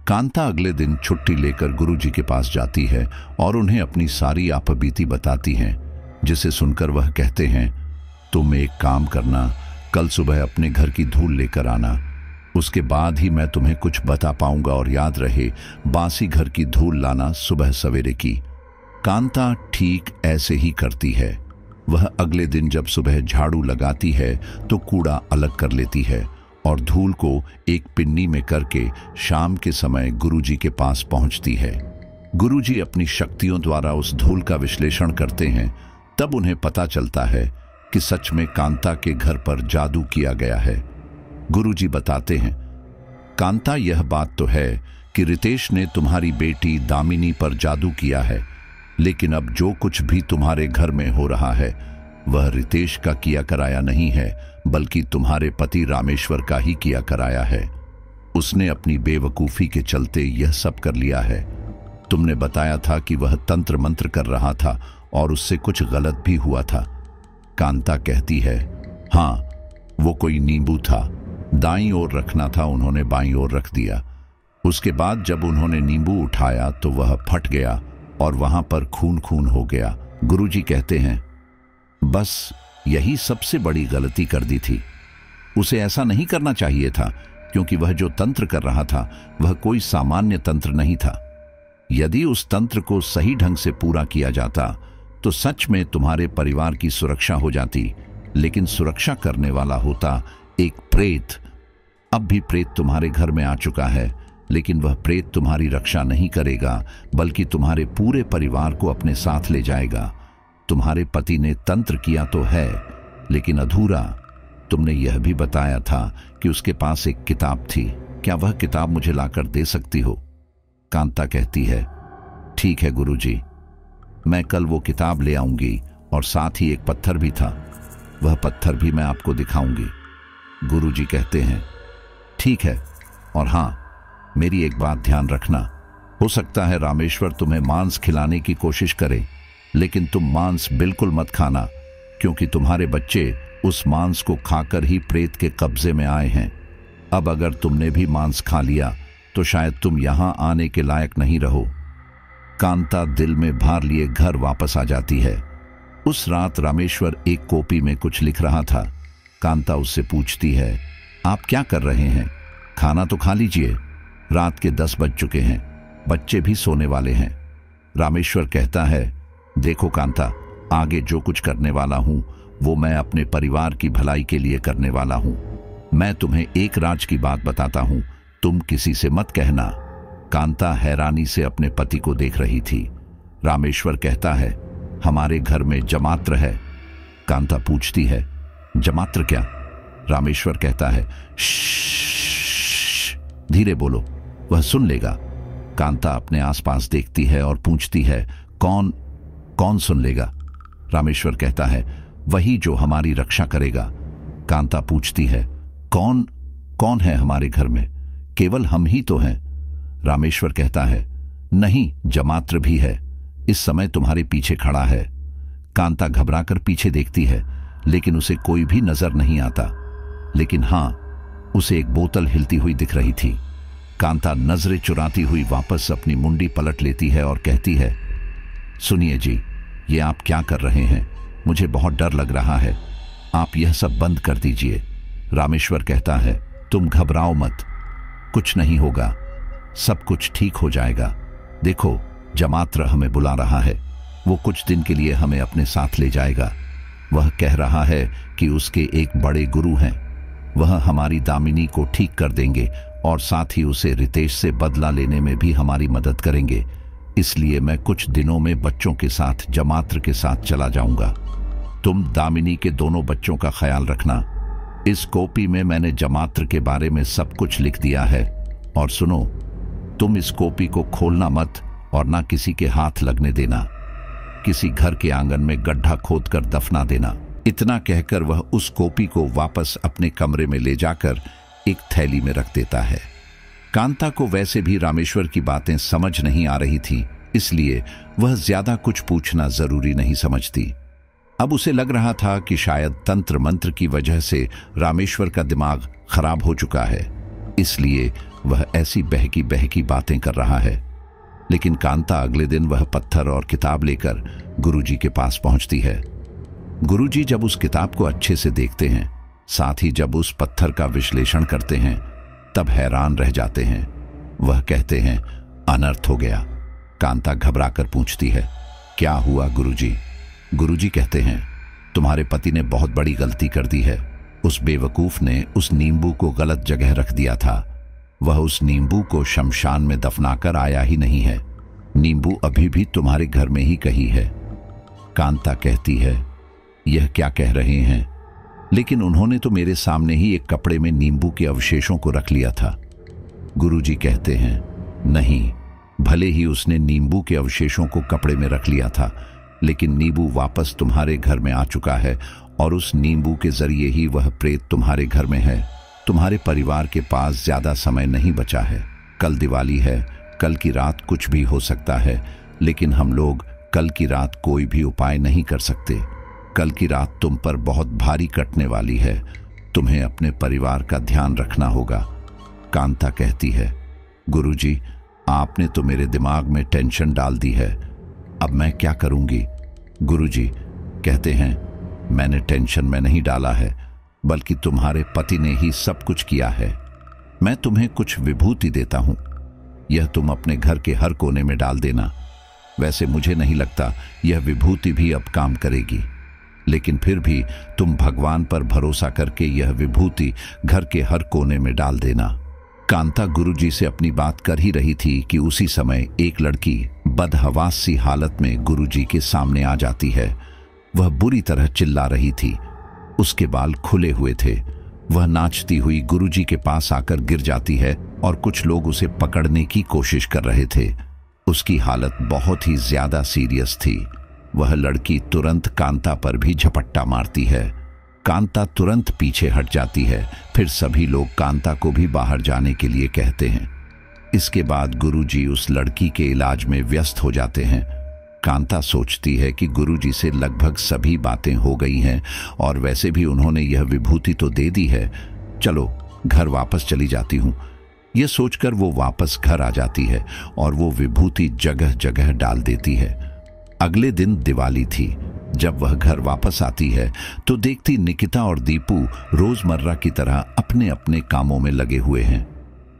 कांता अगले दिन छुट्टी लेकर गुरुजी के पास जाती है और उन्हें अपनी सारी आपबीती बताती हैं, जिसे सुनकर वह कहते हैं, तुम एक काम करना, कल सुबह अपने घर की धूल लेकर आना, उसके बाद ही मैं तुम्हें कुछ बता पाऊंगा, और याद रहे बासी घर की धूल लाना सुबह सवेरे की। कांता ठीक ऐसे ही करती है। वह अगले दिन जब सुबह झाड़ू लगाती है तो कूड़ा अलग कर लेती है और धूल को एक पिन्नी में करके शाम के समय गुरुजी के पास पहुंचती है। गुरुजी अपनी शक्तियों द्वारा उस धूल का विश्लेषण करते हैं। तब उन्हें पता चलता है कि सच में कांता के घर पर जादू किया गया है। गुरुजी बताते हैं, कांता यह बात तो है कि रितेश ने तुम्हारी बेटी दामिनी पर जादू किया है, लेकिन अब जो कुछ भी तुम्हारे घर में हो रहा है वह रितेश का किया कराया नहीं है, बल्कि तुम्हारे पति रामेश्वर का ही किया कराया है। उसने अपनी बेवकूफ़ी के चलते यह सब कर लिया है। तुमने बताया था कि वह तंत्र मंत्र कर रहा था और उससे कुछ गलत भी हुआ था। कांता कहती है, हाँ, वो कोई नींबू था, दाईं ओर रखना था, उन्होंने बाईं ओर रख दिया। उसके बाद जब उन्होंने नींबू उठाया तो वह फट गया और वहां पर खून खून हो गया। गुरुजी कहते हैं, बस यही सबसे बड़ी गलती कर दी थी। उसे ऐसा नहीं करना चाहिए था, क्योंकि वह जो तंत्र कर रहा था वह कोई सामान्य तंत्र नहीं था। यदि उस तंत्र को सही ढंग से पूरा किया जाता तो सच में तुम्हारे परिवार की सुरक्षा हो जाती, लेकिन सुरक्षा करने वाला होता एक प्रेत। अब भी प्रेत तुम्हारे घर में आ चुका है, लेकिन वह प्रेत तुम्हारी रक्षा नहीं करेगा, बल्कि तुम्हारे पूरे परिवार को अपने साथ ले जाएगा। तुम्हारे पति ने तंत्र किया तो है, लेकिन अधूरा। तुमने यह भी बताया था कि उसके पास एक किताब थी। क्या वह किताब मुझे लाकर दे सकती हो? कांता कहती है, ठीक है गुरुजी, मैं कल वो किताब ले आऊंगी, और साथ ही एक पत्थर भी था, वह पत्थर भी मैं आपको दिखाऊंगी। गुरुजी कहते हैं, ठीक है, और हाँ, मेरी एक बात ध्यान रखना, हो सकता है रामेश्वर तुम्हें मांस खिलाने की कोशिश करे, लेकिन तुम मांस बिल्कुल मत खाना, क्योंकि तुम्हारे बच्चे उस मांस को खाकर ही प्रेत के कब्जे में आए हैं। अब अगर तुमने भी मांस खा लिया तो शायद तुम यहां आने के लायक नहीं रहो। कांता दिल में भार लिए घर वापस आ जाती है। उस रात रामेश्वर एक कॉपी में कुछ लिख रहा था। कांता उससे पूछती है, आप क्या कर रहे हैं? खाना तो खा लीजिए, रात के 10 बज चुके हैं, बच्चे भी सोने वाले हैं। रामेश्वर कहता है, देखो कांता, आगे जो कुछ करने वाला हूं वो मैं अपने परिवार की भलाई के लिए करने वाला हूं। मैं तुम्हें एक राज की बात बताता हूं, तुम किसी से मत कहना। कांता हैरानी से अपने पति को देख रही थी। रामेश्वर कहता है, हमारे घर में जमात्र है। कांता पूछती है, जमात्र क्या? रामेश्वर कहता है, श्श्श, धीरे बोलो, वह सुन लेगा। कांता अपने आसपास देखती है और पूछती है, कौन सुन लेगा? रामेश्वर कहता है, वही जो हमारी रक्षा करेगा। कांता पूछती है, कौन है हमारे घर में? केवल हम ही तो हैं। रामेश्वर कहता है, नहीं, जमात्र भी है, इस समय तुम्हारे पीछे खड़ा है। कांता घबराकर पीछे देखती है, लेकिन उसे कोई भी नजर नहीं आता। लेकिन हां, उसे एक बोतल हिलती हुई दिख रही थी। कांता नजरें चुराती हुई वापस अपनी मुंडी पलट लेती है और कहती है, सुनिए जी, ये आप क्या कर रहे हैं? मुझे बहुत डर लग रहा है, आप यह सब बंद कर दीजिए। रामेश्वर कहता है, तुम घबराओ मत, कुछ नहीं होगा, सब कुछ ठीक हो जाएगा। देखो, जमात्र हमें बुला रहा है, वो कुछ दिन के लिए हमें अपने साथ ले जाएगा। वह कह रहा है कि उसके एक बड़े गुरु हैं, वह हमारी दामिनी को ठीक कर देंगे और साथ ही उसे रितेश से बदला लेने में भी हमारी मदद करेंगे। इसलिए मैं कुछ दिनों में बच्चों के साथ जमात्र के साथ चला जाऊंगा। तुम दामिनी के दोनों बच्चों का ख्याल रखना। इस कॉपी में मैंने जमात्र के बारे में सब कुछ लिख दिया है। और सुनो, तुम इस कॉपी को खोलना मत और ना किसी के हाथ लगने देना। किसी घर के आंगन में गड्ढा खोदकर दफना देना। इतना कहकर वह उस कॉपी को वापस अपने कमरे में ले जाकर एक थैली में रख देता है। कांता को वैसे भी रामेश्वर की बातें समझ नहीं आ रही थी, इसलिए वह ज्यादा कुछ पूछना जरूरी नहीं समझती। अब उसे लग रहा था कि शायद तंत्र मंत्र की वजह से रामेश्वर का दिमाग खराब हो चुका है, इसलिए वह ऐसी बहकी बहकी बातें कर रहा है। लेकिन कांता अगले दिन वह पत्थर और किताब लेकर गुरुजी के पास पहुंचती है। गुरुजी जब उस किताब को अच्छे से देखते हैं, साथ ही जब उस पत्थर का विश्लेषण करते हैं, तब हैरान रह जाते हैं। वह कहते हैं, अनर्थ हो गया। कांता घबराकर पूछती है, क्या हुआ गुरुजी? गुरुजी कहते हैं, तुम्हारे पति ने बहुत बड़ी गलती कर दी है। उस बेवकूफ ने उस नींबू को गलत जगह रख दिया था। वह उस नींबू को शमशान में दफनाकर आया ही नहीं है। नींबू अभी भी तुम्हारे घर में ही कहीं है। कांता कहती है, यह क्या कह रहे हैं? लेकिन उन्होंने तो मेरे सामने ही एक कपड़े में नींबू के अवशेषों को रख लिया था। गुरुजी कहते हैं, नहीं, भले ही उसने नींबू के अवशेषों को कपड़े में रख लिया था, लेकिन नींबू वापस तुम्हारे घर में आ चुका है और उस नींबू के जरिए ही वह प्रेत तुम्हारे घर में है। तुम्हारे परिवार के पास ज्यादा समय नहीं बचा है। कल दिवाली है, कल की रात कुछ भी हो सकता है, लेकिन हम लोग कल की रात कोई भी उपाय नहीं कर सकते। कल की रात तुम पर बहुत भारी कटने वाली है। तुम्हें अपने परिवार का ध्यान रखना होगा। कांता कहती है, गुरुजी, आपने तो मेरे दिमाग में टेंशन डाल दी है, अब मैं क्या करूंगी? गुरुजी कहते हैं, मैंने टेंशन में नहीं डाला है, बल्कि तुम्हारे पति ने ही सब कुछ किया है। मैं तुम्हें कुछ विभूति देता हूं, यह तुम अपने घर के हर कोने में डाल देना। वैसे मुझे नहीं लगता यह विभूति भी अब काम करेगी, लेकिन फिर भी तुम भगवान पर भरोसा करके यह विभूति घर के हर कोने में डाल देना। कांता गुरुजी से अपनी बात कर ही रही थी कि उसी समय एक लड़की बदहवास सी हालत में गुरुजी के सामने आ जाती है। वह बुरी तरह चिल्ला रही थी, उसके बाल खुले हुए थे। वह नाचती हुई गुरुजी के पास आकर गिर जाती है और कुछ लोग उसे पकड़ने की कोशिश कर रहे थे। उसकी हालत बहुत ही ज्यादा सीरियस थी। वह लड़की तुरंत कांता पर भी झपट्टा मारती है। कांता तुरंत पीछे हट जाती है। फिर सभी लोग कांता को भी बाहर जाने के लिए कहते हैं। इसके बाद गुरुजी उस लड़की के इलाज में व्यस्त हो जाते हैं। कांता सोचती है कि गुरुजी से लगभग सभी बातें हो गई हैं और वैसे भी उन्होंने यह विभूति तो दे दी है, चलो घर वापस चली जाती हूँ। यह सोचकर वो वापस घर आ जाती है और वो विभूति जगह जगह डाल देती है। अगले दिन दिवाली थी। जब वह घर वापस आती है तो देखती निकिता और दीपू रोजमर्रा की तरह अपने अपने कामों में लगे हुए हैं।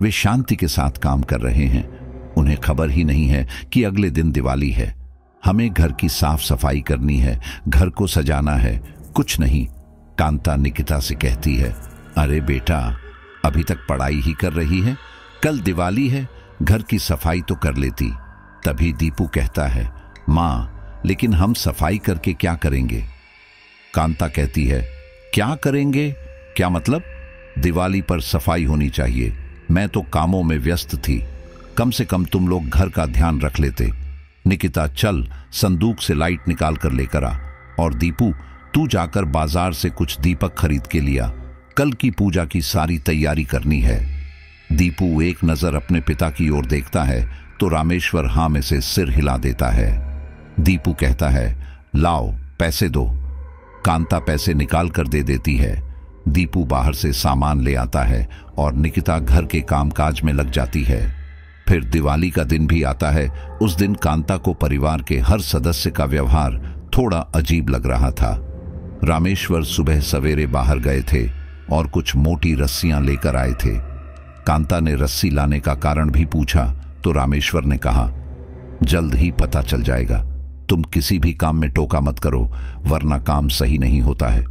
वे शांति के साथ काम कर रहे हैं। उन्हें खबर ही नहीं है कि अगले दिन दिवाली है। हमें घर की साफ सफाई करनी है, घर को सजाना है। कुछ नहीं। कांता निकिता से कहती है, अरे बेटा, अभी तक पढ़ाई ही कर रही है, कल दिवाली है, घर की सफाई तो कर लेती। तभी दीपू कहता है, माँ, लेकिन हम सफाई करके क्या करेंगे? कांता कहती है, क्या करेंगे? क्या मतलब? दिवाली पर सफाई होनी चाहिए। मैं तो कामों में व्यस्त थी, कम से कम तुम लोग घर का ध्यान रख लेते। निकिता, चल संदूक से लाइट निकाल कर लेकर आ, और दीपू तू जाकर बाजार से कुछ दीपक खरीद के लिया, कल की पूजा की सारी तैयारी करनी है। दीपू एक नजर अपने पिता की ओर देखता है तो रामेश्वर हाँ में से सिर हिला देता है। दीपू कहता है, लाओ पैसे दो। कांता पैसे निकाल कर दे देती है। दीपू बाहर से सामान ले आता है और निकिता घर के कामकाज में लग जाती है। फिर दिवाली का दिन भी आता है। उस दिन कांता को परिवार के हर सदस्य का व्यवहार थोड़ा अजीब लग रहा था। रामेश्वर सुबह सवेरे बाहर गए थे और कुछ मोटी रस्सियां लेकर आए थे। कांता ने रस्सी लाने का कारण भी पूछा तो रामेश्वर ने कहा, जल्द ही पता चल जाएगा। तुम किसी भी काम में टोका मत करो, वरना काम सही नहीं होता है।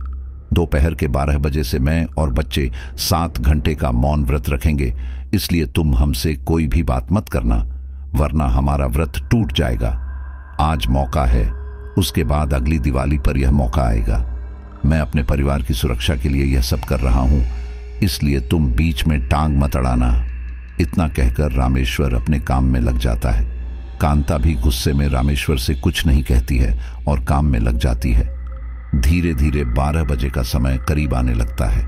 दोपहर के 12 बजे से मैं और बच्चे 7 घंटे का मौन व्रत रखेंगे, इसलिए तुम हमसे कोई भी बात मत करना, वरना हमारा व्रत टूट जाएगा। आज मौका है, उसके बाद अगली दिवाली पर यह मौका आएगा। मैं अपने परिवार की सुरक्षा के लिए यह सब कर रहा हूं, इसलिए तुम बीच में टांग मत अड़ाना। इतना कहकर रामेश्वर अपने काम में लग जाता है। कांता भी गुस्से में रामेश्वर से कुछ नहीं कहती है और काम में लग जाती है। धीरे धीरे 12 बजे का समय करीब आने लगता है।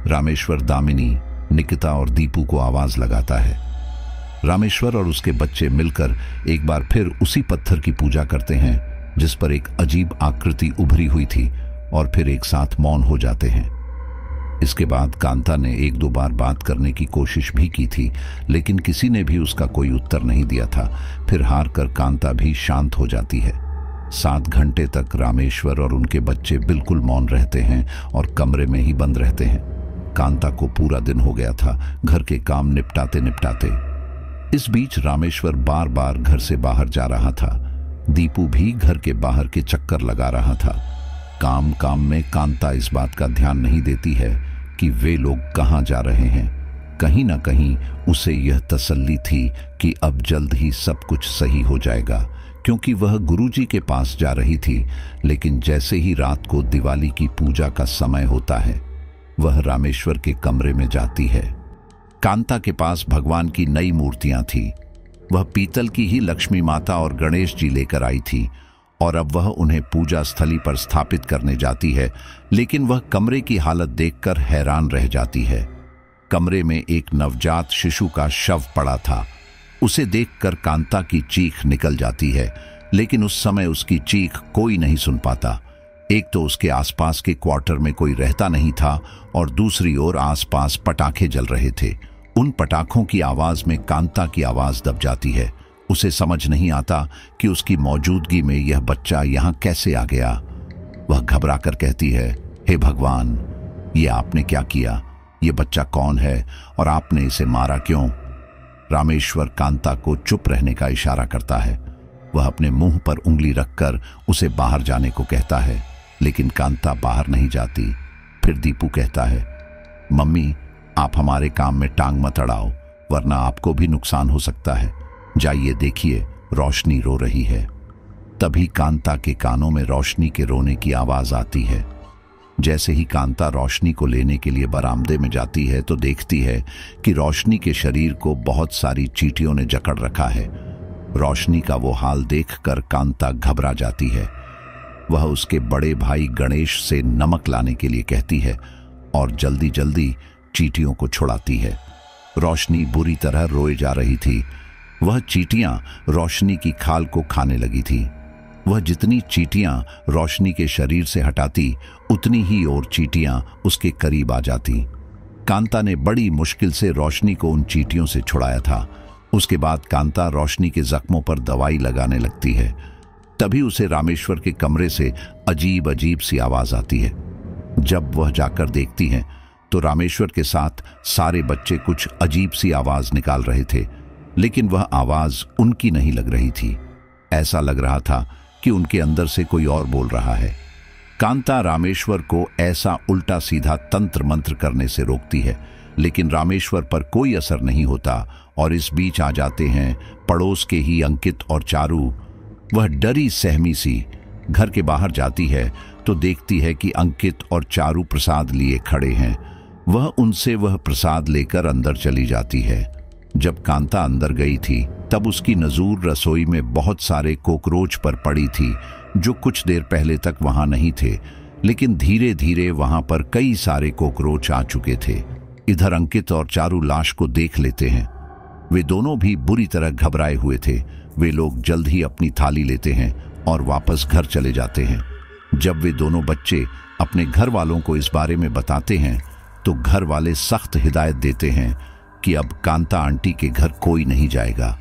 रामेश्वर दामिनी, निकिता और दीपू को आवाज लगाता है। रामेश्वर और उसके बच्चे मिलकर एक बार फिर उसी पत्थर की पूजा करते हैं जिस पर एक अजीब आकृति उभरी हुई थी, और फिर एक साथ मौन हो जाते हैं। इसके बाद कांता ने 1-2 बार बात करने की कोशिश भी की थी, लेकिन किसी ने भी उसका कोई उत्तर नहीं दिया था। फिर हार कर कांता भी शांत हो जाती है। 7 घंटे तक रामेश्वर और उनके बच्चे बिल्कुल मौन रहते हैं और कमरे में ही बंद रहते हैं। कांता को पूरा दिन हो गया था घर के काम निपटाते निपटाते। इस बीच रामेश्वर बार बार घर से बाहर जा रहा था। दीपू भी घर के बाहर के चक्कर लगा रहा था। काम काम में कांता इस बात का ध्यान नहीं देती है कि वे लोग कहाँ जा रहे हैं। कहीं ना कहीं उसे यह तसल्ली थी कि अब जल्द ही सब कुछ सही हो जाएगा, क्योंकि वह गुरुजी के पास जा रही थी। लेकिन जैसे ही रात को दिवाली की पूजा का समय होता है, वह रामेश्वर के कमरे में जाती है। कांता के पास भगवान की नई मूर्तियां थी। वह पीतल की ही लक्ष्मी माता और गणेश जी लेकर आई थी और अब वह उन्हें पूजा स्थली पर स्थापित करने जाती है। लेकिन वह कमरे की हालत देखकर हैरान रह जाती है। कमरे में एक नवजात शिशु का शव पड़ा था। उसे देखकर कांता की चीख निकल जाती है, लेकिन उस समय उसकी चीख कोई नहीं सुन पाता। एक तो उसके आसपास के क्वार्टर में कोई रहता नहीं था और दूसरी ओर आसपास पटाखे जल रहे थे उन पटाखों की आवाज में कांता की आवाज दब जाती है। उसे समझ नहीं आता कि उसकी मौजूदगी में यह बच्चा यहां कैसे आ गया। वह घबरा कर कहती है, हे भगवान, ये आपने क्या किया? ये बच्चा कौन है और आपने इसे मारा क्यों? रामेश्वर कांता को चुप रहने का इशारा करता है। वह अपने मुंह पर उंगली रखकर उसे बाहर जाने को कहता है, लेकिन कांता बाहर नहीं जाती। फिर दीपू कहता है, मम्मी, आप हमारे काम में टांग मत अड़ाओ, वरना आपको भी नुकसान हो सकता है। जाइए देखिए, रोशनी रो रही है। तभी कांता के कानों में रोशनी के रोने की आवाज आती है। जैसे ही कांता रोशनी को लेने के लिए बरामदे में जाती है तो देखती है कि रोशनी के शरीर को बहुत सारी चींटियों ने जकड़ रखा है। रोशनी का वो हाल देखकर कांता घबरा जाती है। वह उसके बड़े भाई गणेश से नमक लाने के लिए कहती है और जल्दी जल्दी चींटियों को छुड़ाती है। रोशनी बुरी तरह रोए जा रही थी। वह चींटियां रोशनी की खाल को खाने लगी थी। वह जितनी चींटियां रोशनी के शरीर से हटाती, उतनी ही और चींटियां उसके करीब आ जाती। कांता ने बड़ी मुश्किल से रोशनी को उन चींटियों से छुड़ाया था। उसके बाद कांता रोशनी के जख्मों पर दवाई लगाने लगती है। तभी उसे रामेश्वर के कमरे से अजीब अजीब सी आवाज आती है। जब वह जाकर देखती है तो रामेश्वर के साथ सारे बच्चे कुछ अजीब सी आवाज निकाल रहे थे, लेकिन वह आवाज उनकी नहीं लग रही थी। ऐसा लग रहा था कि उनके अंदर से कोई और बोल रहा है। कांता रामेश्वर को ऐसा उल्टा सीधा तंत्र मंत्र करने से रोकती है, लेकिन रामेश्वर पर कोई असर नहीं होता और इस बीच आ जाते हैं पड़ोस के ही अंकित और चारू। वह डरी सहमी सी घर के बाहर जाती है तो देखती है कि अंकित और चारू प्रसाद लिए खड़े हैं। वह उनसे वह प्रसाद लेकर अंदर चली जाती है। जब कांता अंदर गई थी तब उसकी नजूर रसोई में बहुत सारे कोकरोच पर पड़ी थी, जो कुछ देर पहले तक वहां नहीं थे, लेकिन धीरे धीरे वहां पर कई सारे कोकरोच आ चुके थे। इधर अंकित और चारू लाश को देख लेते हैं। वे दोनों भी बुरी तरह घबराए हुए थे। वे लोग जल्द ही अपनी थाली लेते हैं और वापस घर चले जाते हैं। जब वे दोनों बच्चे अपने घर वालों को इस बारे में बताते हैं तो घर वाले सख्त हिदायत देते हैं कि अब कांता आंटी के घर कोई नहीं जाएगा।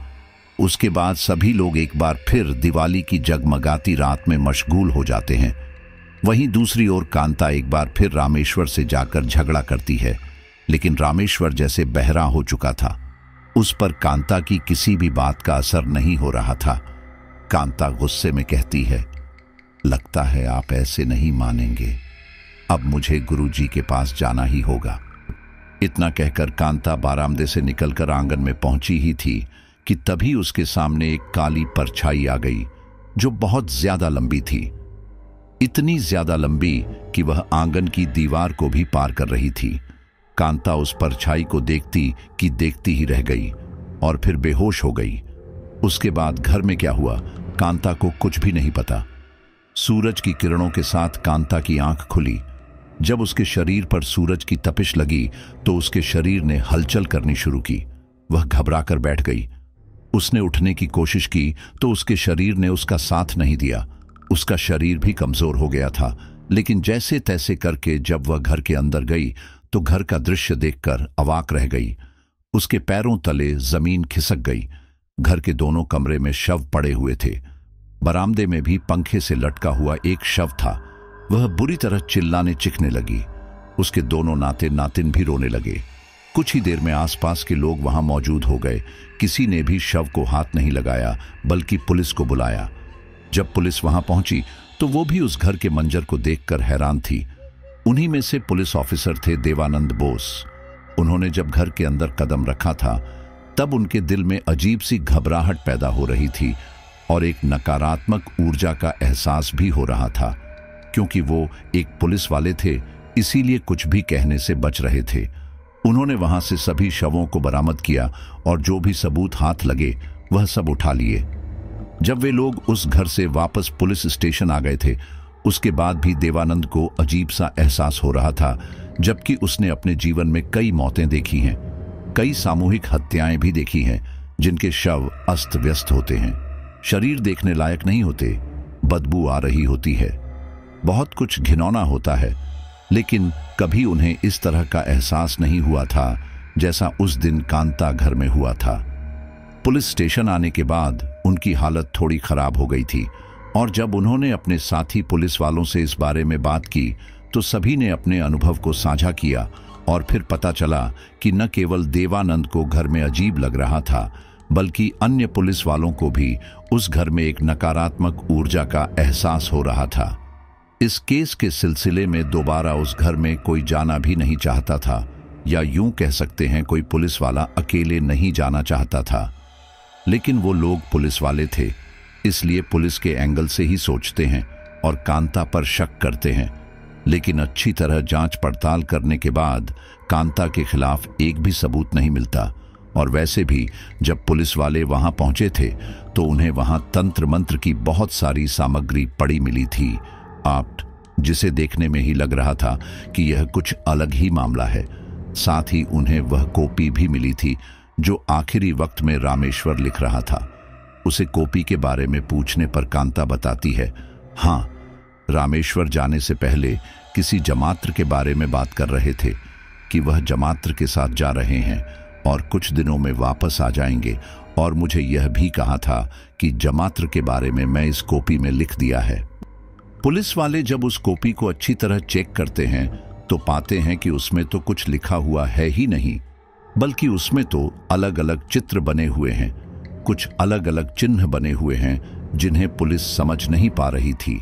उसके बाद सभी लोग एक बार फिर दिवाली की जगमगाती रात में मशगूल हो जाते हैं। वहीं दूसरी ओर कांता एक बार फिर रामेश्वर से जाकर झगड़ा करती है, लेकिन रामेश्वर जैसे बहरा हो चुका था। उस पर कांता की किसी भी बात का असर नहीं हो रहा था। कांता गुस्से में कहती है, लगता है आप ऐसे नहीं मानेंगे, अब मुझे गुरुजी के पास जाना ही होगा। इतना कहकर कांता बारामदे से निकलकर आंगन में पहुंची ही थी कि तभी उसके सामने एक काली परछाई आ गई, जो बहुत ज्यादा लंबी थी। इतनी ज्यादा लंबी कि वह आंगन की दीवार को भी पार कर रही थी। कांता उस परछाई को देखती ही रह गई और फिर बेहोश हो गई। उसके बाद घर में क्या हुआ, कांता को कुछ भी नहीं पता। सूरज की किरणों के साथ कांता की आंख खुली। जब उसके शरीर पर सूरज की तपिश लगी तो उसके शरीर ने हलचल करनी शुरू की। वह घबरा कर बैठ गई। उसने उठने की कोशिश की तो उसके शरीर ने उसका साथ नहीं दिया। उसका शरीर भी कमजोर हो गया था, लेकिन जैसे तैसे करके जब वह घर के अंदर गई तो घर का दृश्य देखकर अवाक रह गई। उसके पैरों तले जमीन खिसक गई। घर के दोनों कमरे में शव पड़े हुए थे। बरामदे में भी पंखे से लटका हुआ एक शव था। वह बुरी तरह चिल्लाने चिखने लगी। उसके दोनों नाते नातिन भी रोने लगे। कुछ ही देर में आसपास के लोग वहां मौजूद हो गए। किसी ने भी शव को हाथ नहीं लगाया, बल्कि पुलिस को बुलाया। जब पुलिस वहां पहुंची तो वो भी उस घर के मंजर को देखकर हैरान थी। उन्हीं में से पुलिस ऑफिसर थे देवानंद बोस। उन्होंने जब घर के अंदर कदम रखा था तब उनके दिल में अजीब सी घबराहट पैदा हो रही थी और एक नकारात्मक ऊर्जा का एहसास भी हो रहा था। क्योंकि वो एक पुलिस वाले थे, इसीलिए कुछ भी कहने से बच रहे थे। उन्होंने वहां से सभी शवों को बरामद किया और जो भी सबूत हाथ लगे वह सब उठा लिए। जब वे लोग उस घर से वापस पुलिस स्टेशन आ गए थे, उसके बाद भी देवानंद को अजीब सा एहसास हो रहा था, जबकि उसने अपने जीवन में कई मौतें देखी हैं, कई सामूहिक हत्याएं भी देखी हैं, जिनके शव अस्त व्यस्त होते हैं, शरीर देखने लायक नहीं होते, बदबू आ रही होती है, बहुत कुछ घिनौना होता है, लेकिन कभी उन्हें इस तरह का एहसास नहीं हुआ था जैसा उस दिन कांता घर में हुआ था। पुलिस स्टेशन आने के बाद उनकी हालत थोड़ी खराब हो गई थी और जब उन्होंने अपने साथी पुलिस वालों से इस बारे में बात की तो सभी ने अपने अनुभव को साझा किया और फिर पता चला कि न केवल देवानंद को घर में अजीब लग रहा था, बल्कि अन्य पुलिस वालों को भी उस घर में एक नकारात्मक ऊर्जा का एहसास हो रहा था। इस केस के सिलसिले में दोबारा उस घर में कोई जाना भी नहीं चाहता था, या यूं कह सकते हैं कोई पुलिस वाला अकेले नहीं जाना चाहता था। लेकिन वो लोग पुलिस वाले थे, इसलिए पुलिस के एंगल से ही सोचते हैं और कांता पर शक करते हैं। लेकिन अच्छी तरह जांच पड़ताल करने के बाद कांता के खिलाफ एक भी सबूत नहीं मिलता। और वैसे भी जब पुलिस वाले वहां पहुंचे थे तो उन्हें वहां तंत्र मंत्र की बहुत सारी सामग्री पड़ी मिली थी, जिसे देखने में ही लग रहा था कि यह कुछ अलग ही मामला है। साथ ही उन्हें वह कॉपी भी मिली थी जो आखिरी वक्त में रामेश्वर लिख रहा था। उसे कॉपी के बारे में पूछने पर कांता बताती है, हाँ, रामेश्वर जाने से पहले किसी जमात्र के बारे में बात कर रहे थे कि वह जमात्र के साथ जा रहे हैं और कुछ दिनों में वापस आ जाएंगे, और मुझे यह भी कहा था कि जमात्र के बारे में मैं इस कॉपी में लिख दिया है। पुलिस वाले जब उस कॉपी को अच्छी तरह चेक करते हैं तो पाते हैं कि उसमें तो कुछ लिखा हुआ है ही नहीं, बल्कि उसमें तो अलग अलग चित्र बने हुए हैं, कुछ अलग अलग चिन्ह बने हुए हैं जिन्हें पुलिस समझ नहीं पा रही थी।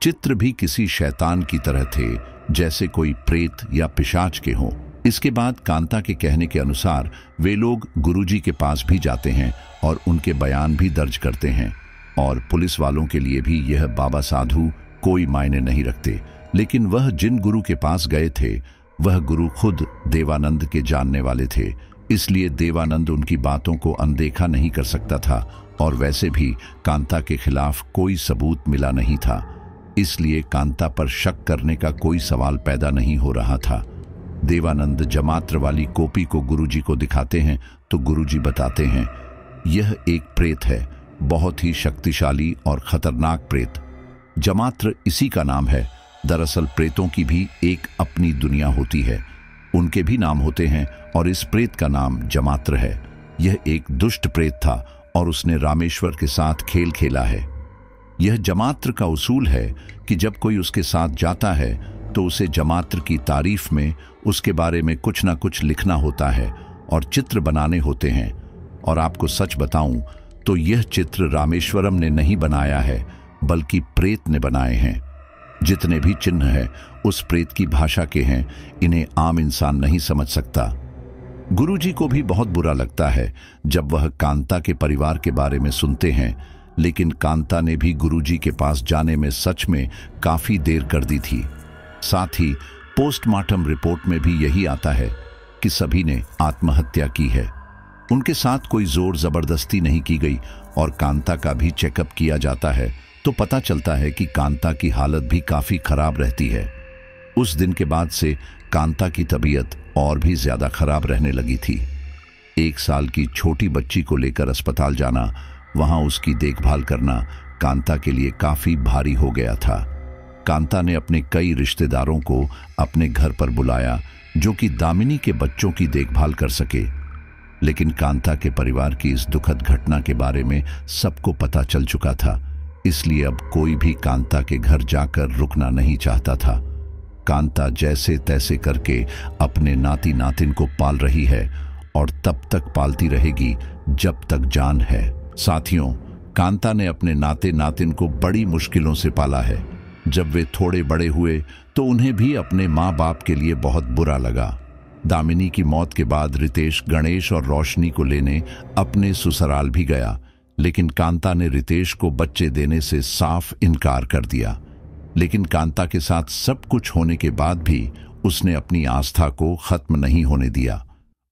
चित्र भी किसी शैतान की तरह थे, जैसे कोई प्रेत या पिशाच के हों। इसके बाद कांता के कहने के अनुसार वे लोग गुरुजी के पास भी जाते हैं और उनके बयान भी दर्ज करते हैं। और पुलिस वालों के लिए भी यह बाबा साधु कोई मायने नहीं रखते, लेकिन वह जिन गुरु के पास गए थे वह गुरु खुद देवानंद के जानने वाले थे, इसलिए देवानंद उनकी बातों को अनदेखा नहीं कर सकता था। और वैसे भी कांता के खिलाफ कोई सबूत मिला नहीं था, इसलिए कांता पर शक करने का कोई सवाल पैदा नहीं हो रहा था। देवानंद जमात्र वाली कॉपी को गुरुजी को दिखाते हैं तो गुरुजी बताते हैं, यह एक प्रेत है, बहुत ही शक्तिशाली और खतरनाक प्रेत। जमात्र इसी का नाम है। दरअसल प्रेतों की भी एक अपनी दुनिया होती है, उनके भी नाम होते हैं और इस प्रेत का नाम जमात्र है। यह एक दुष्ट प्रेत था और उसने रामेश्वर के साथ खेल खेला है। यह जमात्र का उसूल है कि जब कोई उसके साथ जाता है तो उसे जमात्र की तारीफ में उसके बारे में कुछ ना कुछ लिखना होता है और चित्र बनाने होते हैं। और आपको सच बताऊं तो यह चित्र रामेश्वरम ने नहीं बनाया है, बल्कि प्रेत ने बनाए हैं। जितने भी चिन्ह हैं उस प्रेत की भाषा के हैं, इन्हें आम इंसान नहीं समझ सकता। गुरुजी को भी बहुत बुरा लगता है जब वह कांता के परिवार के बारे में सुनते हैं, लेकिन कांता ने भी गुरुजी के पास जाने में सच में काफी देर कर दी थी। साथ ही पोस्टमार्टम रिपोर्ट में भी यही आता है कि सभी ने आत्महत्या की है। उनके साथ कोई जोर जबरदस्ती नहीं की गई और कांता का भी चेकअप किया जाता है तो पता चलता है कि कांता की हालत भी काफी खराब रहती है। उस दिन के बाद से कांता की तबीयत और भी ज्यादा खराब रहने लगी थी। 1 साल की छोटी बच्ची को लेकर अस्पताल जाना, वहां उसकी देखभाल करना कांता के लिए काफी भारी हो गया था। कांता ने अपने कई रिश्तेदारों को अपने घर पर बुलाया जो कि दामिनी के बच्चों की देखभाल कर सके, लेकिन कांता के परिवार की इस दुखद घटना के बारे में सबको पता चल चुका था, इसलिए अब कोई भी कांता के घर जाकर रुकना नहीं चाहता था। कांता जैसे तैसे करके अपने नाती नातिन को पाल रही है और तब तक पालती रहेगी जब तक जान है। साथियों, कांता ने अपने नाते नातिन को बड़ी मुश्किलों से पाला है। जब वे थोड़े बड़े हुए तो उन्हें भी अपने माँ बाप के लिए बहुत बुरा लगा। दामिनी की मौत के बाद रितेश गणेश और रोशनी को लेने अपने ससुराल भी गया, लेकिन कांता ने रितेश को बच्चे देने से साफ इनकार कर दिया। लेकिन कांता के साथ सब कुछ होने के बाद भी उसने अपनी आस्था को खत्म नहीं होने दिया।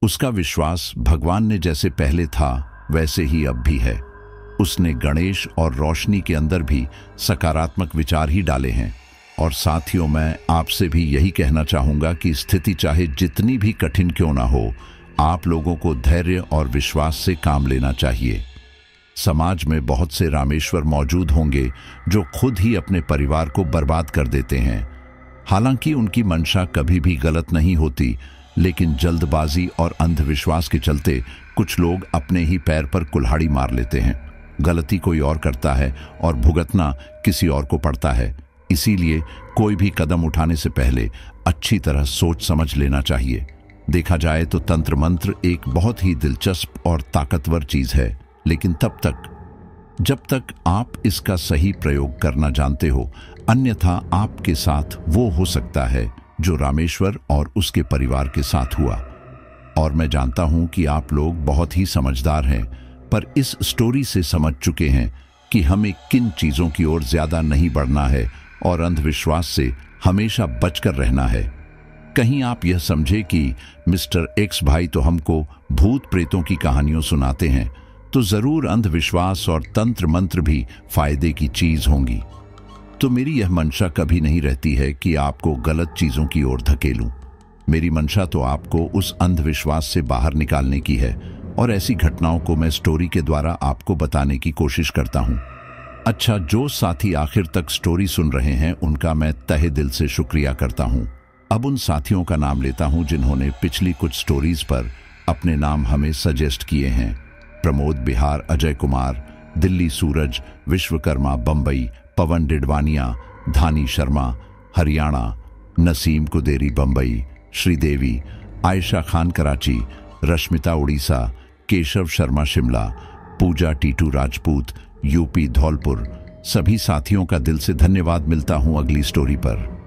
उसका विश्वास भगवान ने जैसे पहले था वैसे ही अब भी है। उसने गणेश और रोशनी के अंदर भी सकारात्मक विचार ही डाले हैं। और साथियों, मैं आपसे भी यही कहना चाहूंगा कि स्थिति चाहे जितनी भी कठिन क्यों ना हो, आप लोगों को धैर्य और विश्वास से काम लेना चाहिए। समाज में बहुत से रामेश्वर मौजूद होंगे जो खुद ही अपने परिवार को बर्बाद कर देते हैं। हालांकि उनकी मंशा कभी भी गलत नहीं होती, लेकिन जल्दबाजी और अंधविश्वास के चलते कुछ लोग अपने ही पैर पर कुल्हाड़ी मार लेते हैं। गलती कोई और करता है और भुगतना किसी और को पड़ता है। इसीलिए कोई भी कदम उठाने से पहले अच्छी तरह सोच समझ लेना चाहिए। देखा जाए तो तंत्र मंत्र एक बहुत ही दिलचस्प और ताकतवर चीज है, लेकिन तब तक जब तक आप इसका सही प्रयोग करना जानते हो, अन्यथा आपके साथ वो हो सकता है जो रामेश्वर और उसके परिवार के साथ हुआ। और मैं जानता हूं कि आप लोग बहुत ही समझदार हैं, पर इस स्टोरी से समझ चुके हैं कि हमें किन चीजों की ओर ज्यादा नहीं बढ़ना है और अंधविश्वास से हमेशा बचकर रहना है। कहीं आप यह समझे कि मिस्टर एक्स भाई तो हमको भूत प्रेतों की कहानियों सुनाते हैं, तो जरूर अंधविश्वास और तंत्र मंत्र भी फायदे की चीज होंगी। तो मेरी यह मंशा कभी नहीं रहती है कि आपको गलत चीजों की ओर धकेलूं। मेरी मंशा तो आपको उस अंधविश्वास से बाहर निकालने की है, और ऐसी घटनाओं को मैं स्टोरी के द्वारा आपको बताने की कोशिश करता हूं। अच्छा, जो साथी आखिर तक स्टोरी सुन रहे हैं उनका मैं तहे दिल से शुक्रिया करता हूं। अब उन साथियों का नाम लेता हूं जिन्होंने पिछली कुछ स्टोरीज पर अपने नाम हमें सजेस्ट किए हैं। प्रमोद बिहार, अजय कुमार, दिल्ली सूरज, विश्वकर्मा बंबई, पवन डिडवानिया, धानी शर्मा हरियाणा, नसीम कुदेरी बंबई, श्रीदेवी, आयशा खान कराची, रश्मिता उड़ीसा, केशव शर्मा शिमला, पूजा टीटू राजपूत यूपी धौलपुर। सभी साथियों का दिल से धन्यवाद। मिलता हूं अगली स्टोरी पर।